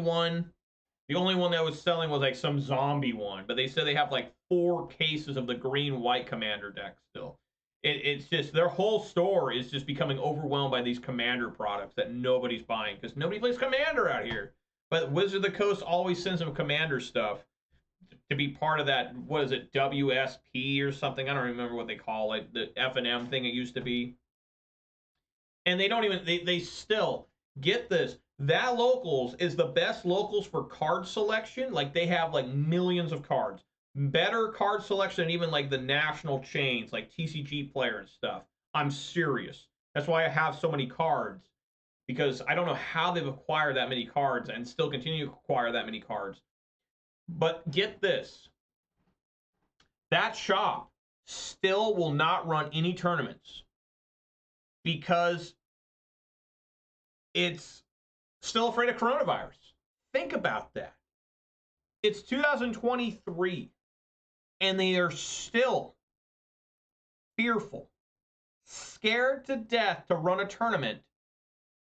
The only one that was selling was like some zombie one, but they said they have like 4 cases of the green-white commander deck still. It's just their whole store is just becoming overwhelmed by these commander products that nobody's buying because nobody plays commander out here. But Wizard of the Coast always sends them commander stuff to be part of that. What is it, WSP or something? I don't remember what they call it. The F&M thing it used to be. And they don't even they still get this. That locals is the best locals for card selection. Like they have like millions of cards. Better card selection than even like the national chains like TCG Player and stuff. I'm serious. That's why I have so many cards. Because I don't know how they've acquired that many cards and still continue to acquire that many cards. But get this. That shop still will not run any tournaments because it's still afraid of coronavirus. Think about that. It's 2023, and they are still fearful, scared to death to run a tournament.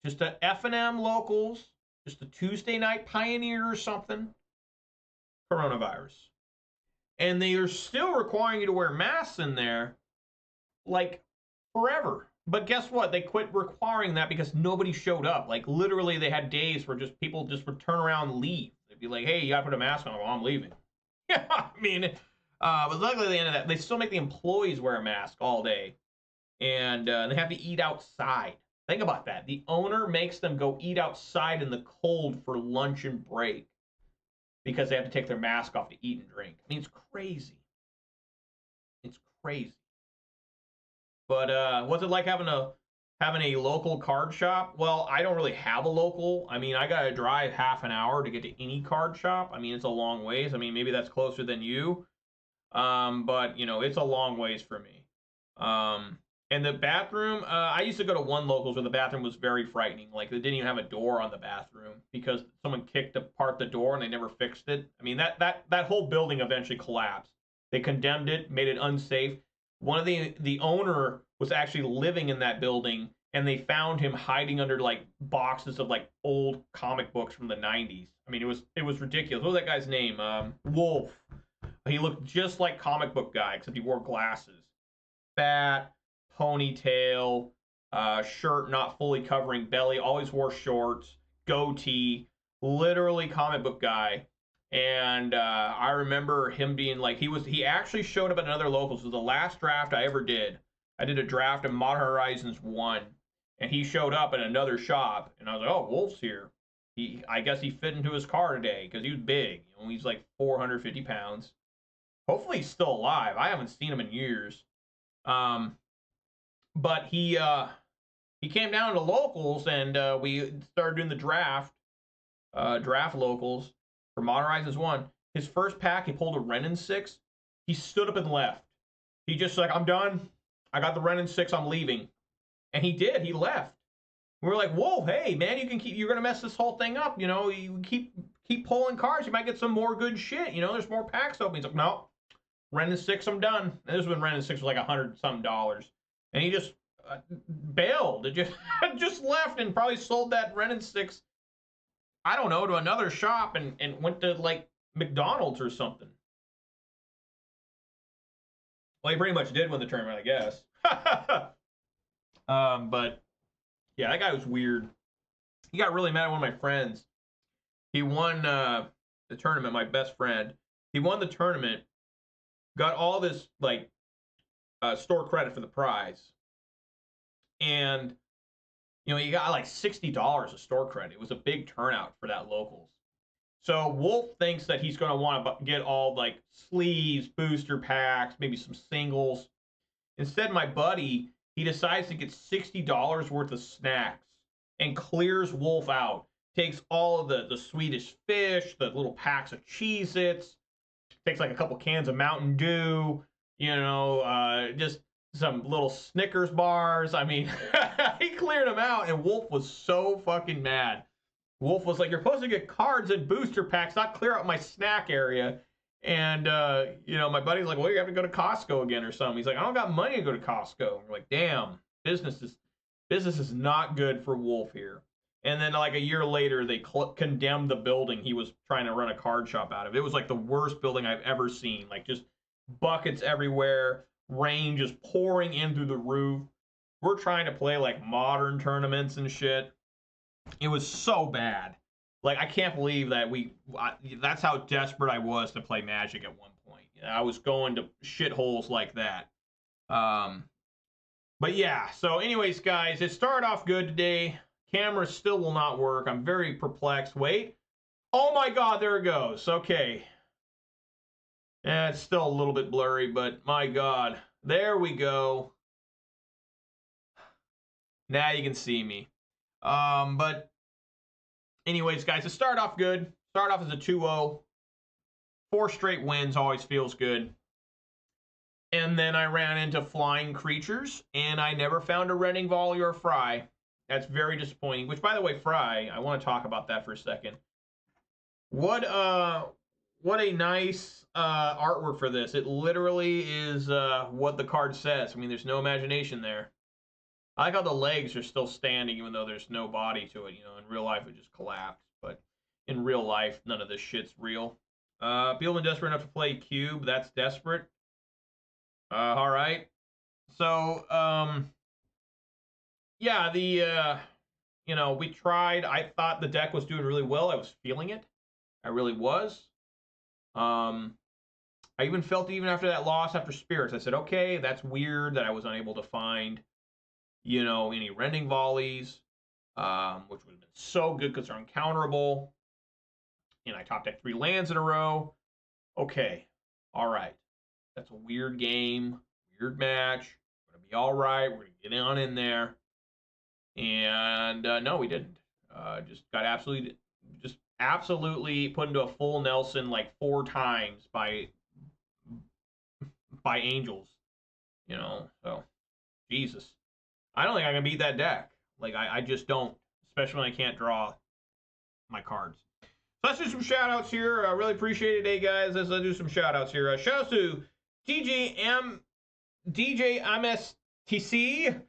Just a F&M locals, just a Tuesday night Pioneer or something. Coronavirus. And they are still requiring you to wear masks in there, like, forever. But guess what? They quit requiring that because nobody showed up. Like, literally, they had days where just people just would turn around and leave. They'd be like, hey, you gotta put a mask on. Well, I'm leaving. Yeah, I mean, but luckily, at the end of that, they still make the employees wear a mask all day. And they have to eat outside. Think about that. The owner makes them go eat outside in the cold for lunch and break because they have to take their mask off to eat and drink. I mean, it's crazy. It's crazy. But what's it like having a local card shop? Well, I don't really have a local. I mean, I gotta drive half an hour to get to any card shop. I mean, it's a long ways. I mean, maybe that's closer than you. But you know, it's a long ways for me. And the bathroom, I used to go to one locals where the bathroom was very frightening. Like, they didn't even have a door on the bathroom because someone kicked apart the door and they never fixed it. I mean, that whole building eventually collapsed. They condemned it, made it unsafe. One of the owner was actually living in that building, and they found him hiding under, like, boxes of, like, old comic books from the 90s. I mean, it was ridiculous. What was that guy's name? Wolf. He looked just like comic book guy, except he wore glasses. Fat, ponytail, shirt not fully covering belly, always wore shorts, goatee, literally comic book guy. And I remember him being like, he actually showed up at another locals. It was the last draft I ever did. I did a draft in Modern Horizons 1, and he showed up at another shop, and I was like, oh, Wolf's here. I guess he fit into his car today because he was big. You know, he's like 450 pounds. Hopefully he's still alive. I haven't seen him in years. But he came down to locals, and we started doing the draft locals for Modern Horizons 1. His first pack, he pulled a Renin 6. He stood up and left. He just like, I'm done. I got the Renin 6. I'm leaving. And he did. He left. We were like, whoa, hey, man, you're going to mess this whole thing up. You know, you keep pulling cards. You might get some more good shit. You know, there's more packs open. He's like, no, Renin 6, I'm done. And this was when Renin 6 was like $100-something. And he just bailed. It just left and probably sold that Renin 6, I don't know, to another shop and went to, like, McDonald's or something. Well, he pretty much did win the tournament, I guess. But, yeah, that guy was weird. He got really mad at one of my friends. He won the tournament, my best friend. He won the tournament, got all this, like, store credit for the prize. And, you know, he got like $60 of store credit. It was a big turnout for that locals. So Wolf thinks that he's going to want to get all, like, sleeves, booster packs, maybe some singles. Instead, my buddy, he decides to get $60 worth of snacks and clears Wolf out. Takes all of the Swedish fish, the little packs of Cheez-Its, takes like a couple cans of Mountain Dew, you know, just some little Snickers bars. I mean, he cleared them out, and Wolf was so fucking mad. Wolf was like, you're supposed to get cards and booster packs, not clear out my snack area. And, you know, my buddy's like, well, you have to go to Costco again or something. He's like, I don't got money to go to Costco. And we're like, damn, business is not good for Wolf here. And then like a year later, they condemned the building he was trying to run a card shop out of. It was like the worst building I've ever seen. Like just buckets everywhere, rain just pouring in through the roof. We're trying to play like modern tournaments and shit. It was so bad. Like I can't believe that that's how desperate I was to play Magic at one point. I was going to shitholes like that. But yeah, so anyways, guys, it started off good today. Camera still will not work. I'm very perplexed. Wait. Oh my God, there it goes. Okay. It's still a little bit blurry, but my God. There we go. Now you can see me. But anyways, guys, it started off good. Started off as a 2-0. 4 straight wins always feels good. And then I ran into flying creatures, and I never found a Rending Volley or Fry. That's very disappointing. Which, by the way, Fry, I want to talk about that for a second. What a nice artwork for this. It literally is what the card says. I mean, there's no imagination there. I like how the legs are still standing, even though there's no body to it. You know, in real life, it just collapsed. But in real life, none of this shit's real. Feeling desperate enough to play Cube. That's desperate. All right. So, yeah, you know, we tried. I thought the deck was doing really well. I was feeling it. I really was. I even felt even after that loss after Spirits, I said, okay, that's weird that I was unable to find, you know, any Rending Volleys, which would have been so good because they're uncounterable. And I top decked 3 lands in a row. Okay. All right. That's a weird game, weird match. We're going to be all right. We're going to get on in there. And no, we didn't. Just got absolutely put into a full Nelson like 4 times by Angels. You know, so Jesus. I don't think I can beat that deck. Like I just don't, especially when I can't draw my cards. So let's do some shout outs here. I really appreciate it today, guys. Let's do some shout outs here. Shout outs to DJ MSTC,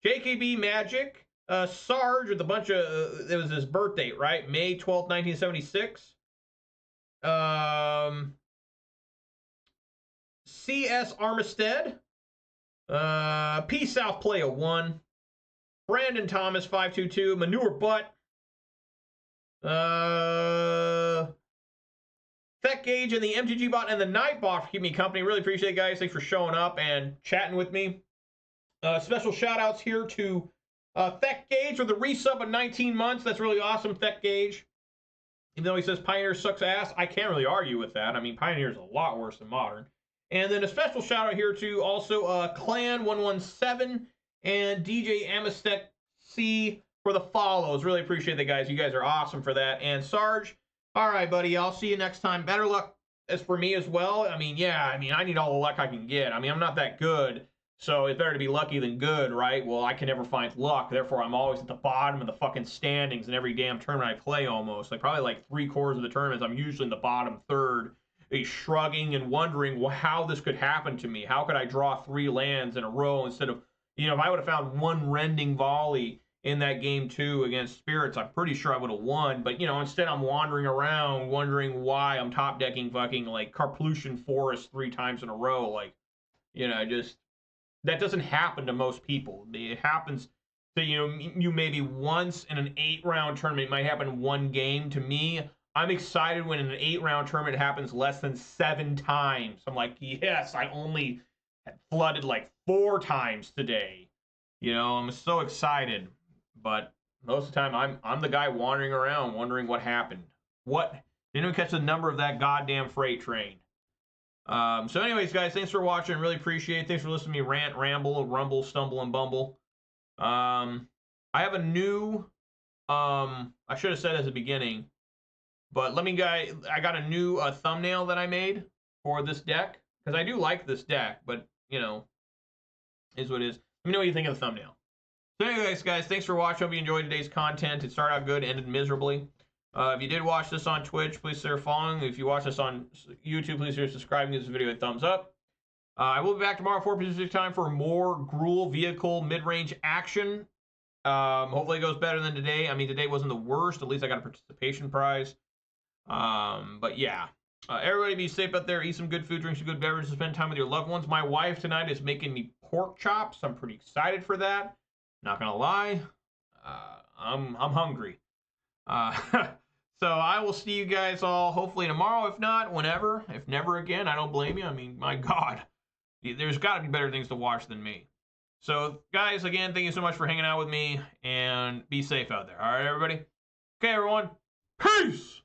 JKB Magic, Sarge with a bunch of, it was his birth date, right? May 12th, 1976. CS Armistead. P South Play 1. Brandon Thomas 522. Manure Butt. Tech Gauge and the MTG bot and the Nightbot for keeping me company. Really appreciate it, guys. Thanks for showing up and chatting with me. Special shout outs here to Tech Gauge for the resub of 19 months. That's really awesome, Tech Gauge. Even though he says Pioneer sucks ass, I can't really argue with that. I mean, Pioneer is a lot worse than Modern. And then a special shout out here to also Clan117 and DJ Amistec C for the follows. Really appreciate that, guys. You guys are awesome for that. And Sarge, all right, buddy. I'll see you next time. Better luck as for me as well. I mean, yeah, I need all the luck I can get. I mean, I'm not that good, so it's better to be lucky than good, right? Well, I can never find luck. Therefore, I'm always at the bottom of the fucking standings in every damn tournament I play almost. Like, probably like 3/4 of the tournaments, I'm usually in the bottom third, shrugging and wondering how this could happen to me. How could I draw 3 lands in a row instead of, you know, if I would have found 1 Rending Volley in that game 2 against Spirits, I'm pretty sure I would have won. But, you know, instead I'm wandering around wondering why I'm top decking fucking like Carplusian Forest 3 times in a row. Like, you know, just, that doesn't happen to most people. It happens to, you know, you maybe once in an 8-round tournament. It might happen 1 game. To me, I'm excited when in an 8-round tournament it happens less than 7 times. I'm like, yes, I only flooded like 4 times today. You know, I'm so excited. But most of the time, I'm the guy wandering around wondering what happened. What? Didn't even catch the number of that goddamn freight train. So anyways, guys, thanks for watching. Really appreciate it. Thanks for listening to me rant, ramble, rumble, stumble, and bumble. I have a new, I should have said at the beginning, but I got a new thumbnail that I made for this deck. Because I do like this deck, but, you know, is what it is. Let me know what you think of the thumbnail. So anyways, guys, thanks for watching. Hope you enjoyed today's content. It started out good, ended miserably. If you did watch this on Twitch, please consider following. If you watch this on YouTube, please consider subscribing. Give this video a thumbs up. I will be back tomorrow at 4 Pacific time for more Gruul vehicle mid-range action. Hopefully it goes better than today. I mean, today wasn't the worst. At least I got a participation prize. But yeah. Everybody be safe out there. Eat some good food, drink some good beverages, spend time with your loved ones. My wife tonight is making me pork chops. I'm pretty excited for that. Not gonna lie. I'm hungry. So I will see you guys all hopefully tomorrow. If not, whenever. If never again, I don't blame you. I mean, my God. There's got to be better things to watch than me. So, guys, again, thank you so much for hanging out with me, and be safe out there. All right, everybody? Okay, everyone. Peace!